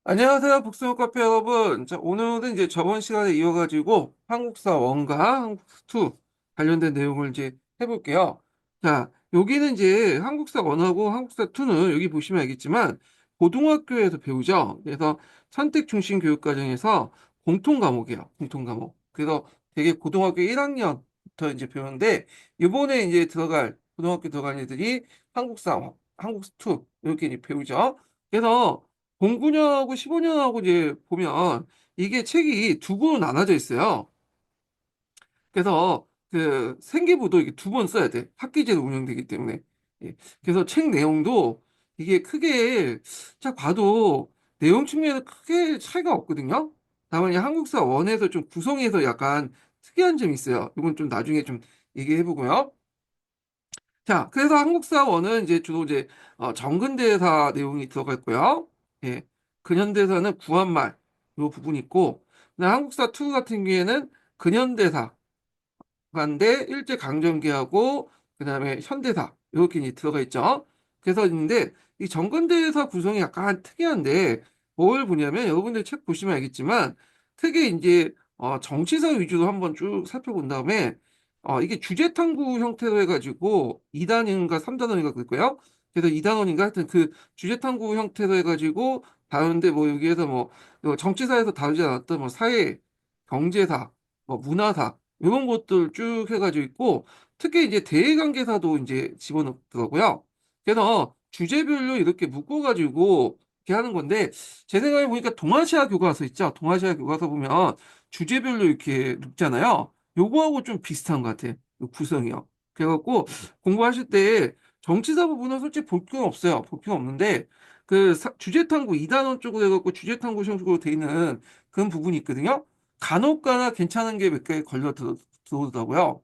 안녕하세요, 북스무 카페 여러분. 자, 오늘은 이제 저번 시간에 이어가지고 한국사 원과 한국사 2 관련된 내용을 이제 해볼게요. 자, 여기는 이제 한국사 원하고 한국사 2는 여기 보시면 알겠지만 고등학교에서 배우죠. 그래서 선택 중심 교육 과정에서 공통 과목이에요. 공통 과목. 그래서 되게 고등학교 1학년부터 이제 배우는데 이번에 이제 고등학교 들어갈 애들이 한국사 2 이렇게 이제 배우죠. 그래서 09년하고 15년하고 이제 보면 이게 책이 두 권 나눠져 있어요. 그래서 그 생기부도 이게 두 번 써야 돼. 학기제로 운영되기 때문에. 예. 그래서 책 내용도 이게 크게 딱 봐도 내용 측면에서 크게 차이가 없거든요. 다만 이 한국사 원에서 좀 구성에서 약간 특이한 점이 있어요. 이건 좀 나중에 좀 얘기해 보고요. 자, 그래서 한국사 원은 이제 주로 이제 정근대사 내용이 들어가 있고요. 예. 근현대사는 구한말 요 부분이 있고, 그다음 한국사 2 같은 경우에는 근현대사 반대 일제강점기하고 그다음에 현대사 이렇게 이제 들어가 있죠. 그래서 있는데 이 정근대사 구성이 약간 특이한데 뭘 보냐면 여러분들 책 보시면 알겠지만 특히 이제 정치사 위주로 한번 쭉 살펴본 다음에 이게 주제탐구 형태로 해가지고 2단원인가 3단원인가 그럴 거예요. 그래서 2단원인가 하여튼 그 주제탐구 형태로 해가지고 다루는데 뭐 여기에서 뭐 정치사에서 다루지 않았던 뭐 사회, 경제사, 뭐 문화사 이런 것들 쭉 해가지고 있고 특히 이제 대외관계사도 이제 집어넣더라고요. 그래서 주제별로 이렇게 묶어가지고 이렇게 하는 건데 제 생각에 보니까 동아시아 교과서 있죠. 동아시아 교과서 보면 주제별로 이렇게 묶잖아요. 요거하고 좀 비슷한 것 같아요. 요 구성이요. 그래갖고 공부하실 때 정치사 부분은 솔직히 볼 필요는 없어요. 볼 필요 없는데 그 주제탐구 2단원 쪽으로 해갖고 주제탐구 형식으로 돼 있는 그런 부분이 있거든요. 간혹가다 괜찮은 게 몇 개 걸려 들어오더라고요.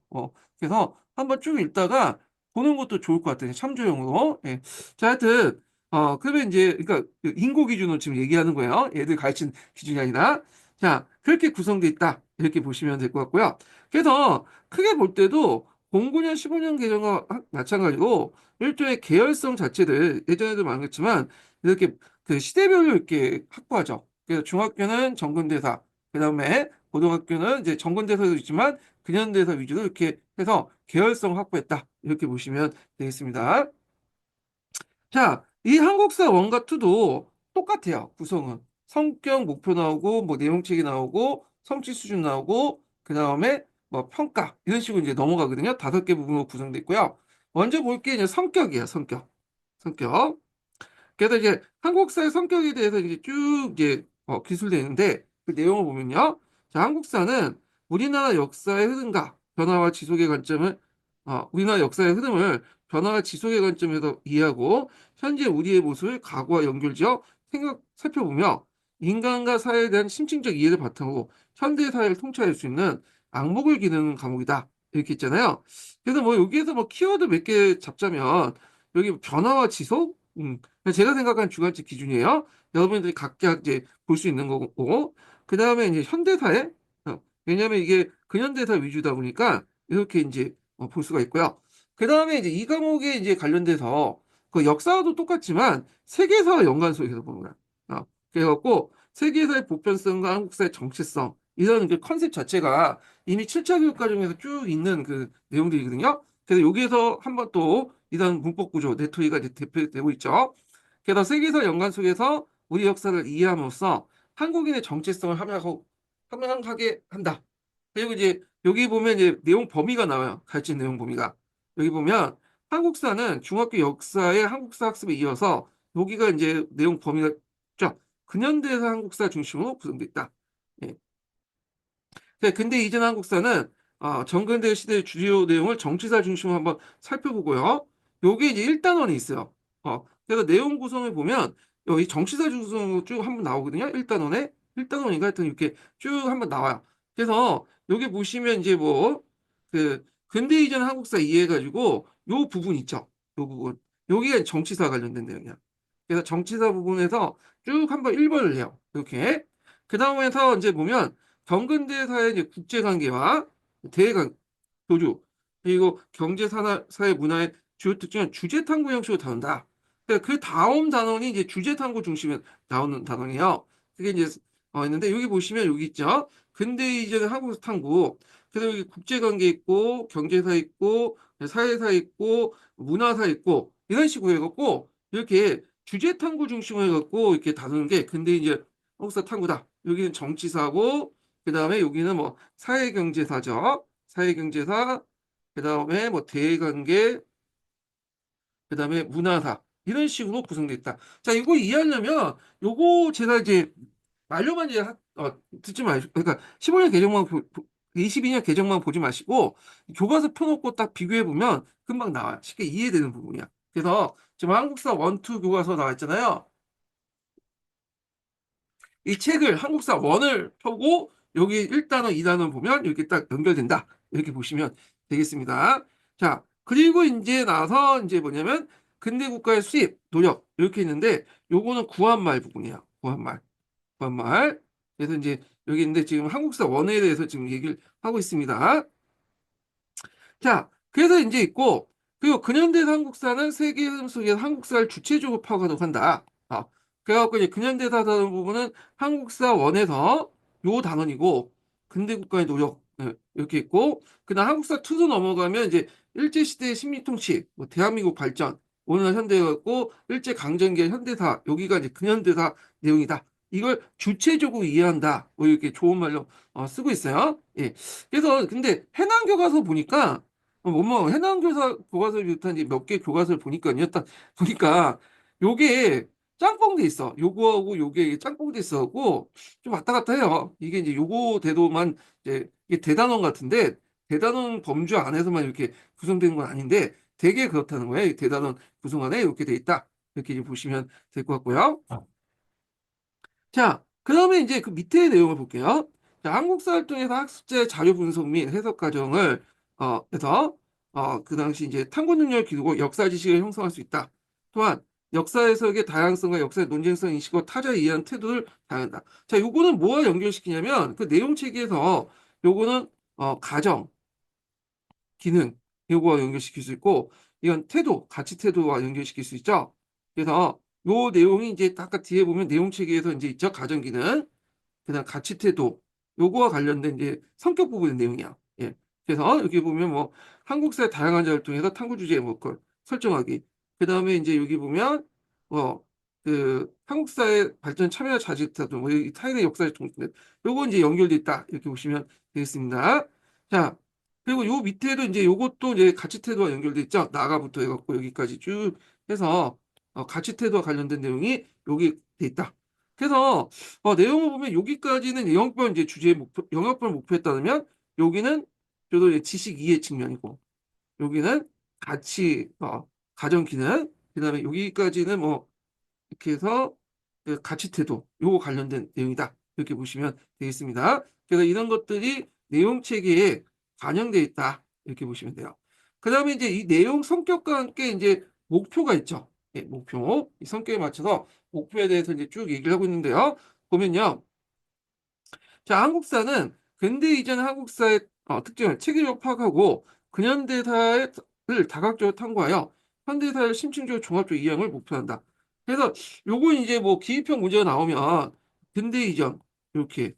그래서 한번 쭉 읽다가 보는 것도 좋을 것 같아요. 참조용으로. 예. 자, 하여튼, 그러면 이제, 그러니까 인고 기준으로 지금 얘기하는 거예요. 얘들 가르친 기준이 아니라. 자, 그렇게 구성돼 있다. 이렇게 보시면 될 것 같고요. 그래서 크게 볼 때도 09년, 15년 개정과 마찬가지로 일종의 계열성 자체를 예전에도 말했지만 이렇게 그 시대별로 이렇게 확보하죠. 그래서 중학교는 정근대사, 그 다음에 고등학교는 이제 정근대사도 있지만 근현대사 위주로 이렇게 해서 계열성 확보했다. 이렇게 보시면 되겠습니다. 자, 이 한국사 원과 투도 똑같아요. 구성은. 성격, 목표 나오고, 뭐 내용책이 나오고, 성취 수준 나오고, 그 다음에 뭐 평가 이런 식으로 이제 넘어가거든요. 5개 부분으로 구성되어 있고요. 먼저 볼 게 이제 성격이에요. 성격. 성격. 그래서 이제 한국사의 성격에 대해서 이제 쭉 이제 기술되어 있는데 그 내용을 보면요. 자, 한국사는 우리나라 역사의 흐름과 변화와 지속의 관점을 우리나라 역사의 흐름을 변화와 지속의 관점에서 이해하고 현재 우리의 모습을 과거와 연결지어 살펴보며 인간과 사회에 대한 심층적 이해를 바탕으로 현대 사회를 통찰할 수 있는 악목을 기르는 과목이다. 이렇게 있잖아요. 그래서 뭐 여기에서 뭐 키워드 몇 개 잡자면 여기 변화와 지속, 제가 생각한 주관적 기준이에요. 여러분들이 각각 이제 볼 수 있는 거고, 그 다음에 이제 현대사회, 왜냐하면 이게 근현대사 위주다 보니까 이렇게 이제 볼 수가 있고요. 그 다음에 이제 이 과목에 이제 관련돼서 그 역사도 똑같지만 세계사와 연관성에서 보는 거야. 그래갖고 세계사의 보편성과 한국사의 정체성 이런 그 컨셉 자체가 이미 7차 교육 과정에서 쭉 있는 그 내용들이거든요. 그래서 여기에서 한번 또 이런 문법 구조, 네토이가 이제 대표되고 있죠. 게다가 세계사 연관 속에서 우리 역사를 이해함으로써 한국인의 정체성을 함양하게 한다. 그리고 이제 여기 보면 이제 내용 범위가 나와요. 가르친 내용 범위가. 여기 보면 한국사는 중학교 역사의 한국사 학습에 이어서 여기가 이제 내용 범위가 쫙 근현대사 한국사 중심으로 구성되어 있다. 예. 근데 이전 한국사는 정근대 시대의 주요 내용을 정치사 중심으로 한번 살펴보고요. 요게 이제 1단원이 있어요. 그래서 내용 구성을 보면 여기 정치사 중심으로 쭉 한번 나오거든요. 1단원에. 1단원인가 하여튼 이렇게 쭉 한번 나와요. 그래서 여기 보시면 이제 뭐 그 근대 이전 한국사 이해해가지고 요 부분 있죠. 요 부분. 여기가 정치사 관련된 내용이야. 그래서 정치사 부분에서 쭉 한번 1번을 해요. 이렇게. 그 다음에서 이제 보면 경근대사의 이제 국제관계와 대외관 교류 그리고 경제 사회 문화의 주요 특징은 주제탐구 형식으로 다룬다. 그러니까 그 다음 단원이 이제 주제탐구 중심에 나오는 단원이에요. 그게 이제 있는데 여기 보시면 여기 있죠. 근대 이전의 한국 탐구. 그래서 여기 국제관계 있고 경제사 있고 사회사 있고 문화사 있고 이런 식으로 해갖고 이렇게 주제 탐구 중심으로 해갖고 이렇게 다루는 게 근대 이제 한국사 탐구다. 여기는 정치사고 그다음에 여기는 뭐 사회경제사죠. 사회경제사 그다음에 뭐 대관계 그다음에 문화사 이런 식으로 구성되어 있다. 자, 이거 이해하려면 요거 제가 이제 말로만 이제 듣지 마시고 그러니까 15년 개정만 22년 개정만 보지 마시고 교과서 펴놓고 딱 비교해 보면 금방 나와요. 쉽게 이해되는 부분이야. 그래서 지금 한국사 원투 교과서 나와 있잖아요. 이 책을 한국사 원을 펴고 여기 1단원, 2단원 보면 이렇게 딱 연결된다. 이렇게 보시면 되겠습니다. 자, 그리고 이제 나서 이제 뭐냐면 근대 국가의 수립, 노력 이렇게 있는데 요거는 구한말 부분이야. 구한말. 구한말. 그래서 이제 여기 있는데 지금 한국사 원에 대해서 지금 얘기를 하고 있습니다. 자, 그래서 이제 있고, 그리고 근현대 한국사는 세계 흐름 속에서 한국사를 주체적으로 파악하도록 한다. 그래갖고 이제 근현대사라는 부분은 한국사 원에서 요 단원이고, 근대 국가의 노력, 이렇게 있고, 그다음 한국사 투로 넘어가면 이제 일제시대의 식민통치, 뭐 대한민국 발전, 오늘날 현대였고, 일제강점기의 현대사, 여기가 이제 근현대사 내용이다. 이걸 주체적으로 이해한다. 뭐 이렇게 좋은 말로 쓰고 있어요. 예. 그래서 근데 해남 교과서 보니까 해남 교과서 비롯한 이제 몇 개 교과서를 보니까요. 딱 보니까 요게 짬뽕돼 있어. 요거하고 요게 짬뽕돼 있어갖고 좀 왔다 갔다 해요. 이게 이제 요거 대도만 이제 이게 대단원 같은데 대단원 범주 안에서만 이렇게 구성되는 건 아닌데 되게 그렇다는 거예요. 이 대단원 구성 안에 이렇게 돼 있다. 이렇게 이제 보시면 될 것 같고요. 자, 그다음에 이제 그 밑에 내용을 볼게요. 자, 한국사 활동에서 학습자의 자료 분석 및 해석 과정을 해서 그 당시 이제 탐구 능력을 기르고 역사 지식을 형성할 수 있다. 또한 역사 해석의 다양성과 역사의 논쟁성 인식과 타자에 이해하는 태도를 다양한다. 자, 요거는 뭐와 연결시키냐면 그 내용 체계에서 요거는 가정, 기능 요거와 연결시킬 수 있고 이건 태도, 가치 태도와 연결시킬 수 있죠. 그래서 요 내용이 이제 아까 뒤에 보면 내용 체계에서 이제 있죠. 가정 기능. 그다음 가치 태도 요거와 관련된 이제 성격 부분의 내용이야. 예. 그래서 여기 보면 뭐 한국사의 다양한 활동에서 탐구 주제 뭐걸 설정하기. 그다음에 이제 여기 보면 뭐 그 한국사의 발전 참여 자질타도 뭐이 타인의 역사를 통해 요거 이제 연결돼 있다. 이렇게 보시면 되겠습니다. 자, 그리고 요 밑에도 이제 요것도 이제 가치 태도와 연결돼 있죠. 나가부터 해갖고 여기까지 쭉 해서 가치 태도와 관련된 내용이 여기 돼 있다. 그래서 내용을 보면 여기까지는 영역별 이제 주제 목표, 영역별 목표에 따르면 여기는 저도 이제 지식 이해 측면이고 여기는 가치, 가정 기능, 그다음에 여기까지는 뭐 이렇게 해서 그 가치 태도 요거 관련된 내용이다. 이렇게 보시면 되겠습니다. 그래서 이런 것들이 내용 체계에 반영되어 있다. 이렇게 보시면 돼요. 그다음에 이제 이 내용 성격과 함께 이제 목표가 있죠. 예, 목표. 이 성격에 맞춰서 목표에 대해서 이제 쭉 얘기를 하고 있는데요. 보면요. 자, 한국사는 근대 이전 한국사의 특징을 체계적으로 파악하고 근현대사를 다각적으로 탐구하여 현대사를 심층적으로 종합적으로 이해함을 목표한다. 그래서 요거 이제 뭐 기입형 문제가 나오면 근대 이전 이렇게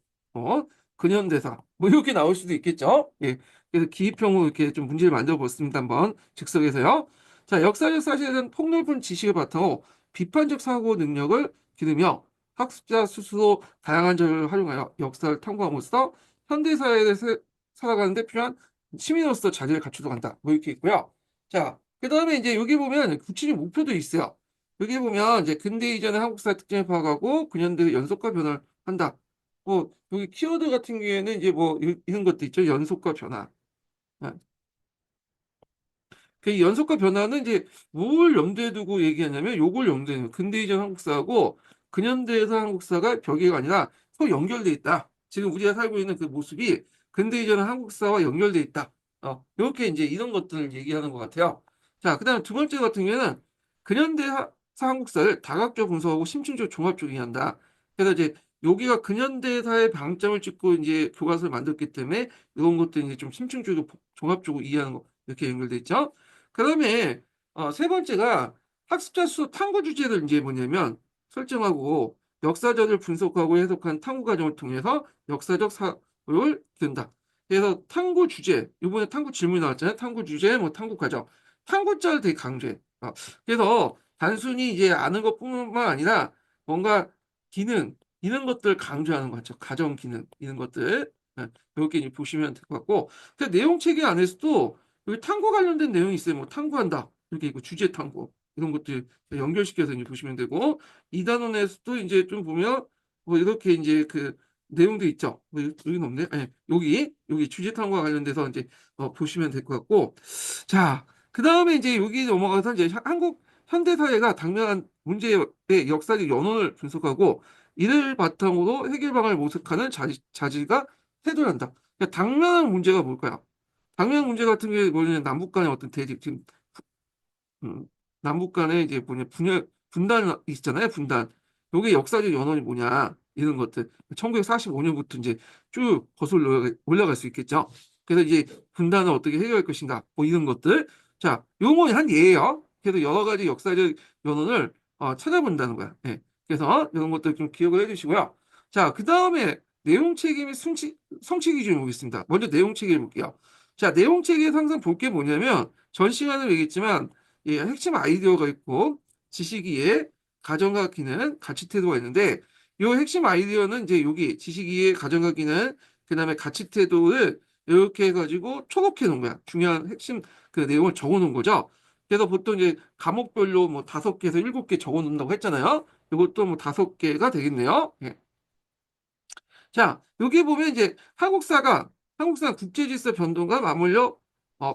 근현대사 뭐 이렇게 나올 수도 있겠죠. 예. 그래서 기입형으로 이렇게 좀 문제를 만들어 봤습니다. 한번 즉석에서요. 자, 역사적 사실에 대한 폭넓은 지식을 바탕으로 비판적 사고 능력을 기르며 학습자 스스로 다양한 점을 활용하여 역사를 탐구함으로써 현대사회에 살아가는 데 필요한 시민으로서 자질을 갖추도록 한다. 뭐 이렇게 있고요. 자, 그 다음에 이제 여기 보면 구체적 목표도 있어요. 여기 보면 이제 근대 이전의 한국사의 특징을 파악하고 근현대의 연속과 변화를 한다. 뭐 여기 키워드 같은 경우에는 이제 뭐 이런 것도 있죠. 연속과 변화. 아, 그 연속과 변화는 이제 뭘 염두에 두고 얘기하냐면 요걸 염두에 두고 근대 이전 한국사하고 근현대에서 한국사가 벽이 아니라 서로 연결돼 있다. 지금 우리가 살고 있는 그 모습이 근대 이전 한국사와 연결돼 있다. 이렇게 이제 이런 것들을 얘기하는 것 같아요. 자, 그다음에 두 번째 같은 경우에는 근현대사 한국사를 다각적 분석하고 심층적 종합적으로 이해한다. 그래서 이제 여기가 근현대사의 방점을 찍고 이제 교과서를 만들었기 때문에 이런 것들 이제 좀 심층적으로 종합적으로 이해하는 거 이렇게 연결돼 있죠. 그다음에 세 번째가 학습자 수 탐구 주제를 이제 뭐냐면 설정하고 역사적을 분석하고 해석한 탐구 과정을 통해서 역사적 사고를 기른다. 그래서 탐구 주제, 이번에 탐구 질문이 나왔잖아요. 탐구 주제, 뭐 탐구 과정. 탐구자를 되게 강조해. 그래서 단순히 이제 아는 것뿐만 아니라 뭔가 기능, 이런 것들 강조하는 거죠. 가정 기능, 이런 것들. 이렇게 이제 보시면 될 것 같고. 그 내용 체계 안에서도 여기 탐구 관련된 내용이 있어요. 뭐 탐구한다. 이렇게 있고 주제 탐구. 이런 것들 연결시켜서 이제 보시면 되고. 이 단원에서도 이제 좀 보면 뭐 이렇게 이제 그 내용도 있죠. 뭐 여기는 없네. 네, 여기 주제 탐구와 관련돼서 이제 보시면 될 것 같고. 자, 그 다음에 이제 여기 넘어가서 이제 한국 현대 사회가 당면한 문제의 역사적 연원을 분석하고 이를 바탕으로 해결 방안을 모색하는 자질과 태도란다. 그러니까 당면한 문제가 뭘까요? 당면한 문제 같은 게 뭐냐면 남북 간의 어떤 대립, 지금 음, 남북 간에 이제 뭐냐 분단 있잖아요. 분단. 요게 역사적 연원이 뭐냐 이런 것들. 1945년부터 이제 쭉 거슬러 올라갈 수 있겠죠. 그래서 이제 분단을 어떻게 해결할 것인가 뭐 이런 것들. 자, 요거 한 예예요. 그래서 여러 가지 역사적 연원을 찾아본다는 거야. 예. 그래서 이런 것들 좀 기억을 해주시고요. 자, 그 다음에 내용 체계 및 성취 기준을 보겠습니다. 먼저 내용 체계를 볼게요. 자, 내용 체계에서 항상 볼 게 뭐냐면 전 시간에 얘기했지만 예, 핵심 아이디어가 있고 지식이해, 가정과 기능, 가치 태도가 있는데 이 핵심 아이디어는 이제 여기 지식이해, 가정과 기능, 그다음에 가치 태도를 이렇게 해가지고 초록해 놓은 거야. 중요한 핵심 그 내용을 적어 놓은 거죠. 그래서 보통 이제 과목별로 뭐 5개에서 7개 적어 놓는다고 했잖아요. 이것도 뭐 5개가 되겠네요. 예. 자, 여기 보면 이제 한국사 국제질서 변동과 맞물려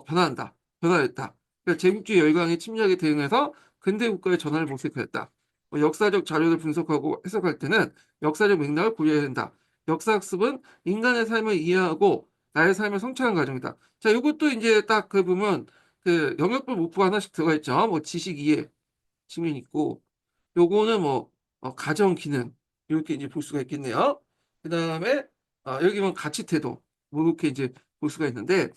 변화한다. 변화했다. 그러니까 제국주의 열강의 침략에 대응해서 근대 국가의 전환을 모색하였다. 역사적 자료를 분석하고 해석할 때는 역사적 맥락을 고려해야 된다. 역사학습은 인간의 삶을 이해하고 나의 삶을 성찰하는 과정이다. 자, 이것도 이제 딱 그 보면 그 영역별 목표가 하나씩 들어가 있죠. 뭐 지식 이해 측면이 있고 요거는 뭐 가정 기능 이렇게 이제 볼 수가 있겠네요. 그다음에 여기 보면 가치 태도 뭐 이렇게 이제 볼 수가 있는데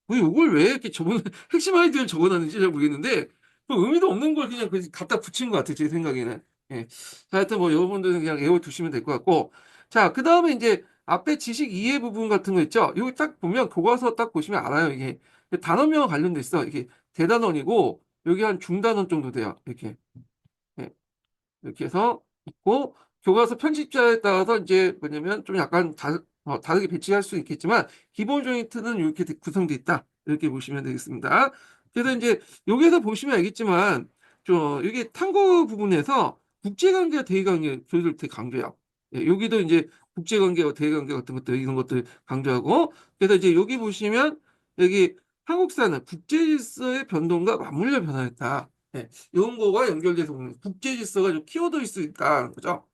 뭐 요걸 왜 이렇게 적어 핵심 아이디어를 적어놨는지 잘 모르겠는데 뭐 의미도 없는 걸 그냥 갖다 붙인 것 같아요. 제 생각에는. 예. 자, 하여튼 뭐 여러분들은 그냥 외워 두시면 될 것 같고 자, 그다음에 이제 앞에 지식 이해 부분 같은 거 있죠. 여기 딱 보면 교과서 딱 보시면 알아요. 이게 단어명과 관련돼 있어. 이게 대단원이고 여기 한 중단원 정도 돼요. 이렇게. 예. 이렇게 해서 있고 교과서 편집자에 따라서 이제 뭐냐면 좀 약간 다르게 배치할 수 있겠지만 기본적인 틀은 이렇게 구성되어 있다 이렇게 보시면 되겠습니다. 그래서 이제 여기서 보시면 알겠지만 좀 이게 탐구 부분에서 국제관계와 대외관계 교육을 되게 강조해요. 예, 여기도 이제 국제관계와 대외관계 같은 것들 이런 것들 강조하고 그래서 이제 여기 보시면 여기 한국사는 국제질서의 변동과 맞물려 변화했다. 예, 이런 거가 연결돼서 보면 국제 질서가 좀 키워드일 수 있다. 그죠?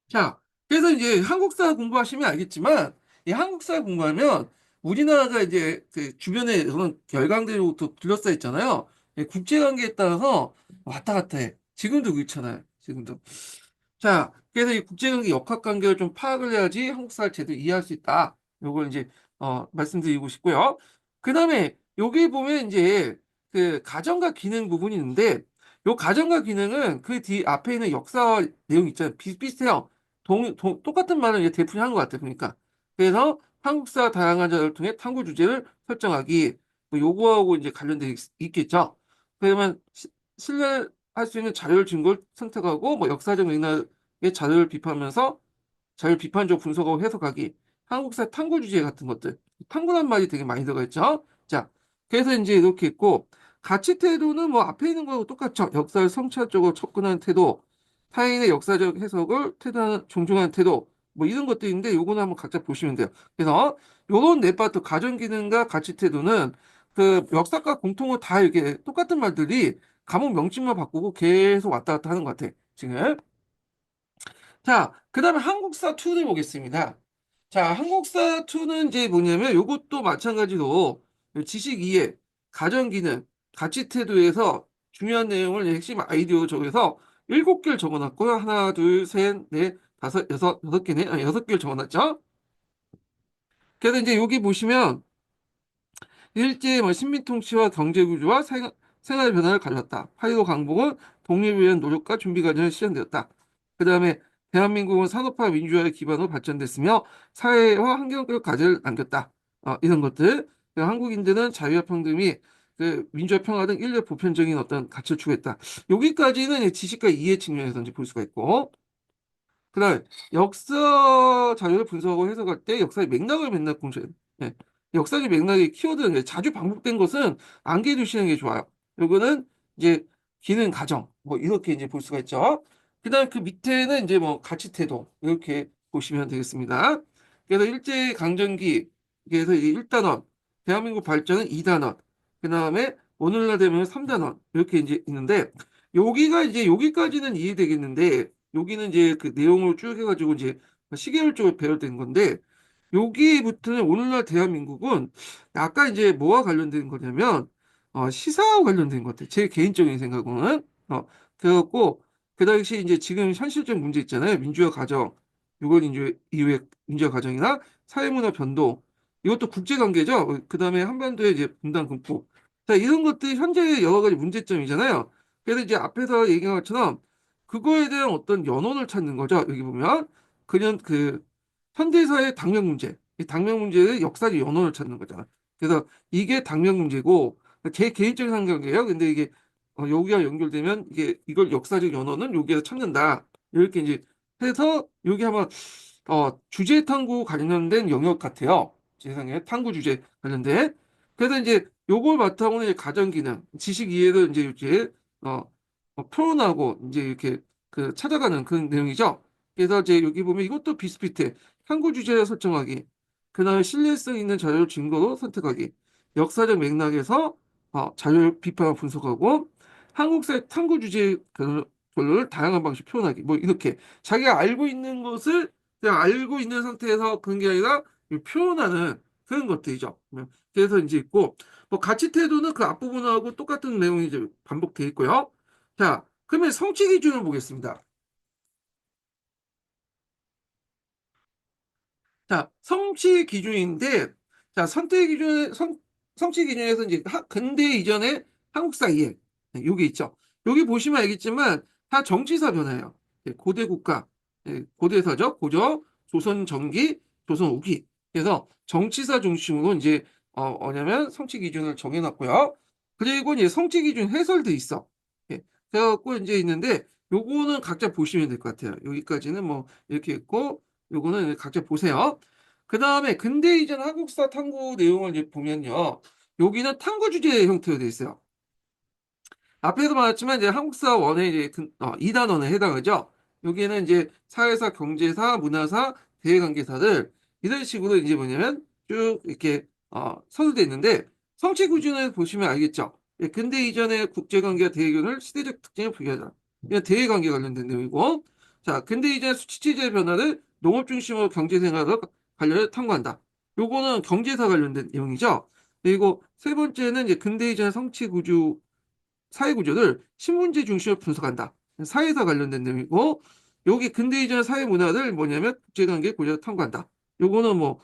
자, 그래서 이제 한국사 공부하시면 알겠지만, 이 한국사 공부하면 우리나라가 이제 그 주변에 그런 결강대로부터 둘러싸여 있잖아요. 국제관계에 따라서 왔다 갔다 해. 지금도 그렇잖아요. 지금도. 자, 그래서 이 국제관계 역학관계를 좀 파악을 해야지 한국사를 제대로 이해할 수 있다. 요걸 이제 말씀드리고 싶고요. 그 다음에 여기 보면 이제 그 가정과 기능 부분이 있는데 요 가정과 기능은 그 뒤 앞에 있는 역사 내용 있잖아요. 비슷비슷해요. 똑같은 말을 이제 대풀이 한것 같아요. 그러니까. 그래서 한국사 다양한 자료를 통해 탐구 주제를 설정하기 뭐 요거하고 이제 관련돼 있겠죠. 그러면 신뢰할 수 있는 자료를 증거를 선택하고 뭐 역사적 맥락의 자료를 비판적 분석하고 해석하기 한국사 탐구 주제 같은 것들 탐구란 말이 되게 많이 들어가 있죠. 자, 그래서 이제 이렇게 있고 가치 태도는 뭐 앞에 있는 거하고 똑같죠. 역사를 성찰적으로 접근하는 태도, 타인의 역사적 해석을 존중하는 태도, 뭐 이런 것도 있는데 요거는 한번 각자 보시면 돼요. 그래서 요런 네 파트 가정 기능과 가치 태도는 그 역사과 공통으로 다 이렇게 똑같은 말들이 과목 명칭만 바꾸고 계속 왔다 갔다 하는 것 같아. 지금. 자, 그 다음에 한국사 2를 보겠습니다. 자, 한국사 2는 이제 뭐냐면 요것도 마찬가지로 지식 이해, 가정 기능, 가치 태도에서 중요한 내용을 핵심 아이디어 적어서 7개를 적어놨고요. 하나, 둘, 셋, 넷, 다섯, 여섯 개네. 6개를 적어놨죠. 그래서 이제 여기 보시면 일제 뭐 식민통치와 경제구조와 생활 변화를 가져왔다. 8.15 강복은 독립을 위한 노력과 준비 과정이 시작되었다. 그 다음에 대한민국은 산업화 민주화의 기반으로 발전됐으며 사회와 환경적 가치를 남겼다. 이런 것들. 한국인들은 자유와 평등이 민주화 평화 등 인류 보편적인 어떤 가치를 추구했다. 여기까지는 지식과 이해 측면에서 이제 볼 수가 있고, 그다음에 역사 자료를 분석하고 해석할 때 역사의 맥락을 맨날 공부해야 돼. 예. 역사적 맥락의 키워드는 자주 반복된 것은 암기해 두시는 게 좋아요. 요거는 이제 기능 가정 뭐 이렇게 이제 볼 수가 있죠. 그다음 그 밑에는 이제 뭐 가치 태도 이렇게 보시면 되겠습니다. 그래서 일제 강점기 그래서 이제 1단원 대한민국 발전은 2단원 그다음에 오늘날 되면 3단원 이렇게 이제 있는데 여기가 이제 여기까지는 이해되겠는데 여기는 이제 그 내용을 쭉 해가지고 이제 시계열 쪽을 배열된 건데 여기부터는 오늘날 대한민국은 약간 이제 뭐와 관련된 거냐면 시사와 관련된 것 같아요. 제 개인적인 생각은 그래갖고 그 당시 이제 지금 현실적 문제 있잖아요. 민주화 과정, 유골 인주 이후의 민주화 과정이나 사회문화 변동 이것도 국제 관계죠. 그 다음에 한반도의 이제 분단 극복. 자 이런 것들이 현재의 여러 가지 문제점이잖아요. 그래서 이제 앞에서 얘기한 것처럼 그거에 대한 어떤 연원을 찾는 거죠. 여기 보면 그냥 그 현대사의 당면 문제, 이 당면 문제의 역사적 연원을 찾는 거잖아. 그래서 이게 당면 문제고 제 개인적인 생각이에요. 근데 이게 여기가 연결되면 이게 이걸 역사적 연원은 여기에서 찾는다. 이렇게 이제 해서 여기 아마 주제 탐구 관련된 영역 같아요. 제 생각에 탐구 주제 관련된. 그래서 이제 요걸 바탕으로 이제 가정 기능, 지식 이해를 이제 어, 표현하고 이제 이렇게 그 찾아가는 그런 내용이죠. 그래서 이제 여기 보면 이것도 비슷비슷해. 탐구 주제 설정하기. 그다음에 신뢰성 있는 자료 증거로 선택하기. 역사적 맥락에서 자료 비판을 분석하고 한국사의 탐구 주제 별로를 다양한 방식 표현하기. 뭐 이렇게 자기가 알고 있는 것을 그냥 알고 있는 상태에서 그런 게 아니라 표현하는 그런 것들이죠. 그래서 이제 있고 뭐 가치 태도는 그 앞부분하고 똑같은 내용이 이제 반복돼 있고요. 자, 그러면 성취 기준을 보겠습니다. 자, 성취 기준인데, 자, 성취 기준에서 이제 근대 이전의 한국사 이해. 네, 요게 있죠. 여기 보시면 알겠지만, 다 정치사 변화예요. 고대 국가, 고대사죠. 고조, 조선 전기, 조선 후기. 그래서 정치사 중심으로 이제, 뭐냐면 성취 기준을 정해놨고요. 그리고 이제 성취 기준 해설도 있어. 예, 그래갖고 이제 있는데, 요거는 각자 보시면 될 것 같아요. 여기까지는 뭐, 이렇게 있고, 요거는 각자 보세요. 그 다음에 근대 이전 한국사 탐구 내용을 이제 보면요. 여기는 탐구 주제 형태로 되어 있어요. 앞에서 말했지만 이제 한국사 원의 이제 2단원에 해당하죠. 여기에는 이제 사회사, 경제사, 문화사, 대외관계사들 이런 식으로 이제 뭐냐면 쭉 이렇게 서술되어 있는데 성취 구조를 보시면 알겠죠. 예, 근대 이전의 국제관계와 대외교를 시대적 특징을 부여하다. 이건 대외관계 관련된 내용이고, 자, 근대 이전의 수치체제 변화를 농업 중심으로 경제생활과 관련을 탐구한다. 요거는 경제사 관련된 내용이죠. 그리고 세 번째는 이제 근대 이전의 성취 구조 사회 구조를 신문지 중심으로 분석한다. 사회사 관련된 내용이고 여기 근대 이전 사회 문화를 뭐냐면 국제관계 고려를 탐구한다. 요거는 뭐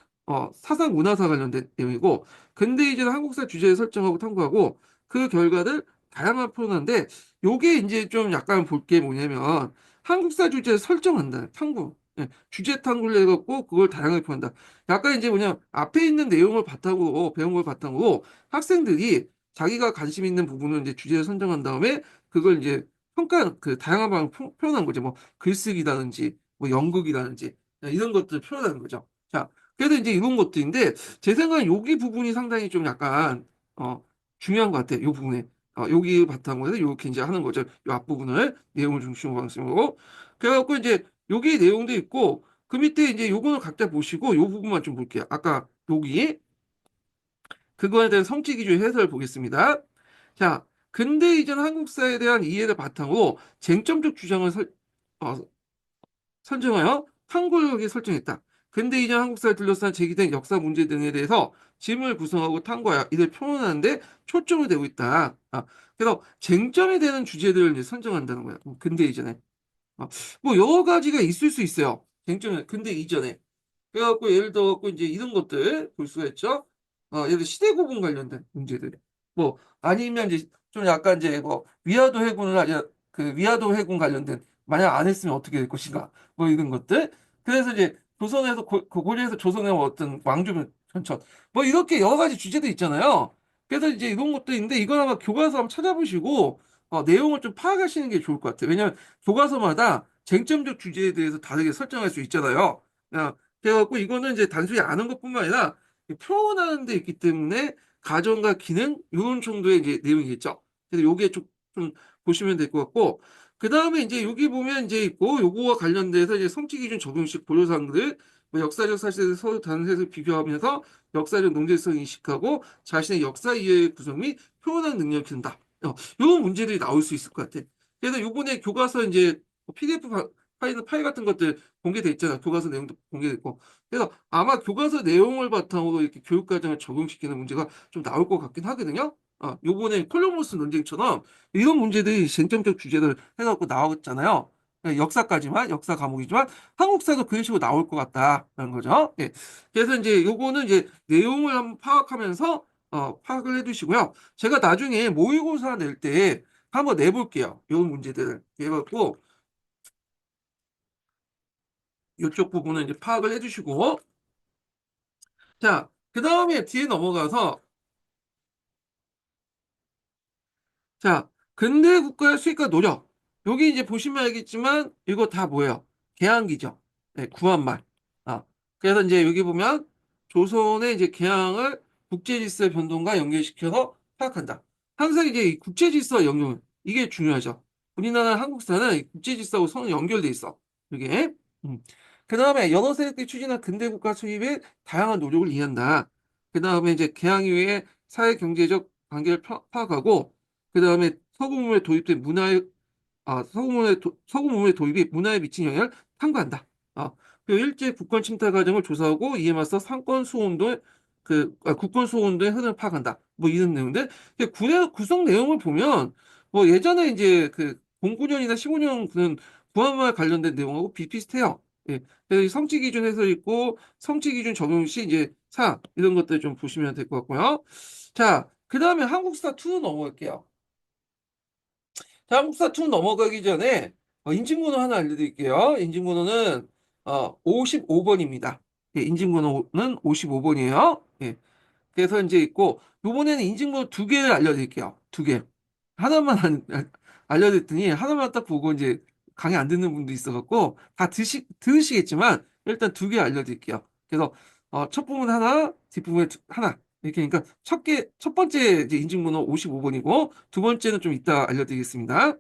사상 문화사 관련된 내용이고 근대 이전 한국사 주제를 설정하고 탐구하고 그 결과를 다양한 표현하는데 요게 이제 좀 약간 볼 게 뭐냐면 한국사 주제를 설정한다. 탐구. 예, 주제 탐구를 해갖고 그걸 다양하게 표현한다. 약간 이제 뭐냐 앞에 있는 내용을 바탕으로 배운 걸 바탕으로 학생들이 자기가 관심 있는 부분을 이제 주제를 선정한 다음에 그걸 이제 다양한 방법을 표현한 거죠. 뭐 글쓰기라든지 뭐 연극이라든지 이런 것들을 표현하는 거죠. 자, 그래서 이제 이런 것들인데 제 생각엔 여기 부분이 상당히 좀 약간 중요한 것 같아요. 이 부분에 여기 바탕으로 해서 이렇게 이제 하는 거죠. 이 앞부분을 내용을 중심으로 방식으로 그래갖고 이제 여기 내용도 있고 그 밑에 이제 요거는 각자 보시고 요 부분만 좀 볼게요. 아까 여기 그거에 대한 성취 기준 해설을 보겠습니다. 자, 근대 이전 한국사에 대한 이해를 바탕으로 쟁점적 주장을 어, 선정하여 탐구역에 설정했다. 근대 이전 한국사를 둘러싼 제기된 역사 문제 등에 대해서 질문을 구성하고 탐구하여 이를 표현하는데 초점을 두고 있다. 그래서 쟁점이 되는 주제들을 이제 선정한다는 거야. 근대 이전에. 뭐 여러 가지가 있을 수 있어요. 쟁점은 근대 이전에. 그래갖고 예를 들어갖고 이제 이런 것들 볼 수가 있죠. 예를 들어 시대 구분 관련된 문제들. 뭐 아니면 이제 좀 약간 이제 뭐 위화도 해군을 아니 그 위화도 해군 관련된 만약 안 했으면 어떻게 될 것인가 뭐 이런 것들. 그래서 이제 조선에서 그 고려에서 조선의 어떤 왕조 전천 뭐 이렇게 여러 가지 주제도 있잖아요. 그래서 이제 이런 것도 있는데 이건 아마 교과서 한번 찾아보시고 내용을 좀 파악하시는 게 좋을 것 같아요. 왜냐하면 교과서마다 쟁점적 주제에 대해서 다르게 설정할 수 있잖아요. 그래갖고 이거는 이제 단순히 아는 것뿐만 아니라 표현하는 데 있기 때문에 가정과 기능 이런 정도의 이제 내용이겠죠. 그래서 요게 좀 보시면 될 것 같고 그 다음에 이제 여기 보면 이제 있고 요거와 관련돼서 이제 성취 기준 적용식 고려사항들 뭐 역사적 사실을 서로 다른 해석 비교하면서 역사적 논제성 인식하고 자신의 역사 이해의 구성 및 표현하는 능력을 기른다. 이런 문제들이 나올 수 있을 것 같아. 그래서 요번에 교과서 이제 PDF 파일 같은 것들 공개돼 있잖아. 교과서 내용도 공개돼 있고. 그래서 아마 교과서 내용을 바탕으로 이렇게 교육과정을 적용시키는 문제가 좀 나올 것 같긴 하거든요. 요번에 콜럼버스 논쟁처럼 이런 문제들이 쟁점적 주제를 해갖고 나왔잖아요. 역사까지만, 역사 과목이지만 한국사도 그런 식으로 나올 것 같다라는 거죠. 예. 그래서 이제 요거는 이제 내용을 한번 파악하면서 파악을 해두시고요. 제가 나중에 모의고사 낼 때 한번 내볼게요. 이런 문제들을. 해갖고 이쪽 부분은 이제 파악을 해주시고 자, 그 다음에 뒤에 넘어가서 자, 근대 국가의 수익과 노력. 여기 이제 보시면 알겠지만 이거 다 뭐예요? 개항기죠. 네, 구한말. 아, 그래서 이제 여기 보면 조선의 이제 개항을 국제질서의 변동과 연결시켜서 파악한다. 항상 이제 이 국제질서 연결 이게 중요하죠. 우리나라 한국사는 이 국제질서하고 서로 연결돼 있어. 이게. 그 다음에 여러 세력들이 추진한 근대 국가 수립의 다양한 노력을 이해한다. 그 다음에 이제 개항 이후에 사회 경제적 관계를 파악하고 그 다음에 서구문에 도입된 서구문의 도입이 문화에 미친 영향을 탐구한다. 그리고 일제 국권 침탈 과정을 조사하고 이에 맞서 상권 수호운동의 국권 수호운동의 흐름을 파악한다. 뭐 이런 내용들. 근데 구성 내용을 보면 뭐 예전에 이제 그 09년이나 15년 그런 구한말 관련된 내용하고 비슷비슷해요. 예. 그래서 이 성취 기준 해설 있고 성취 기준 적용 시 이제 이런 것들 좀 보시면 될 것 같고요. 자, 그 다음에 한국사 2 넘어갈게요. 한국사 2 넘어가기 전에 인증번호 하나 알려드릴게요. 인증번호는 55번입니다. 예, 인증번호는 55번이에요. 예, 그래서 이제 있고 요번에는 인증번호 두 개를 알려드릴게요. 두 개. 하나만 알려드렸더니 하나만 딱 보고 이제 강의 안 듣는 분도 있어갖고 다 들으시겠지만 일단 두 개 알려드릴게요. 그래서 첫 부분 하나, 뒷부분에 하나 이렇게 그러니까 첫 번째 이제 인증번호 55번이고 두 번째는 좀 이따 알려드리겠습니다.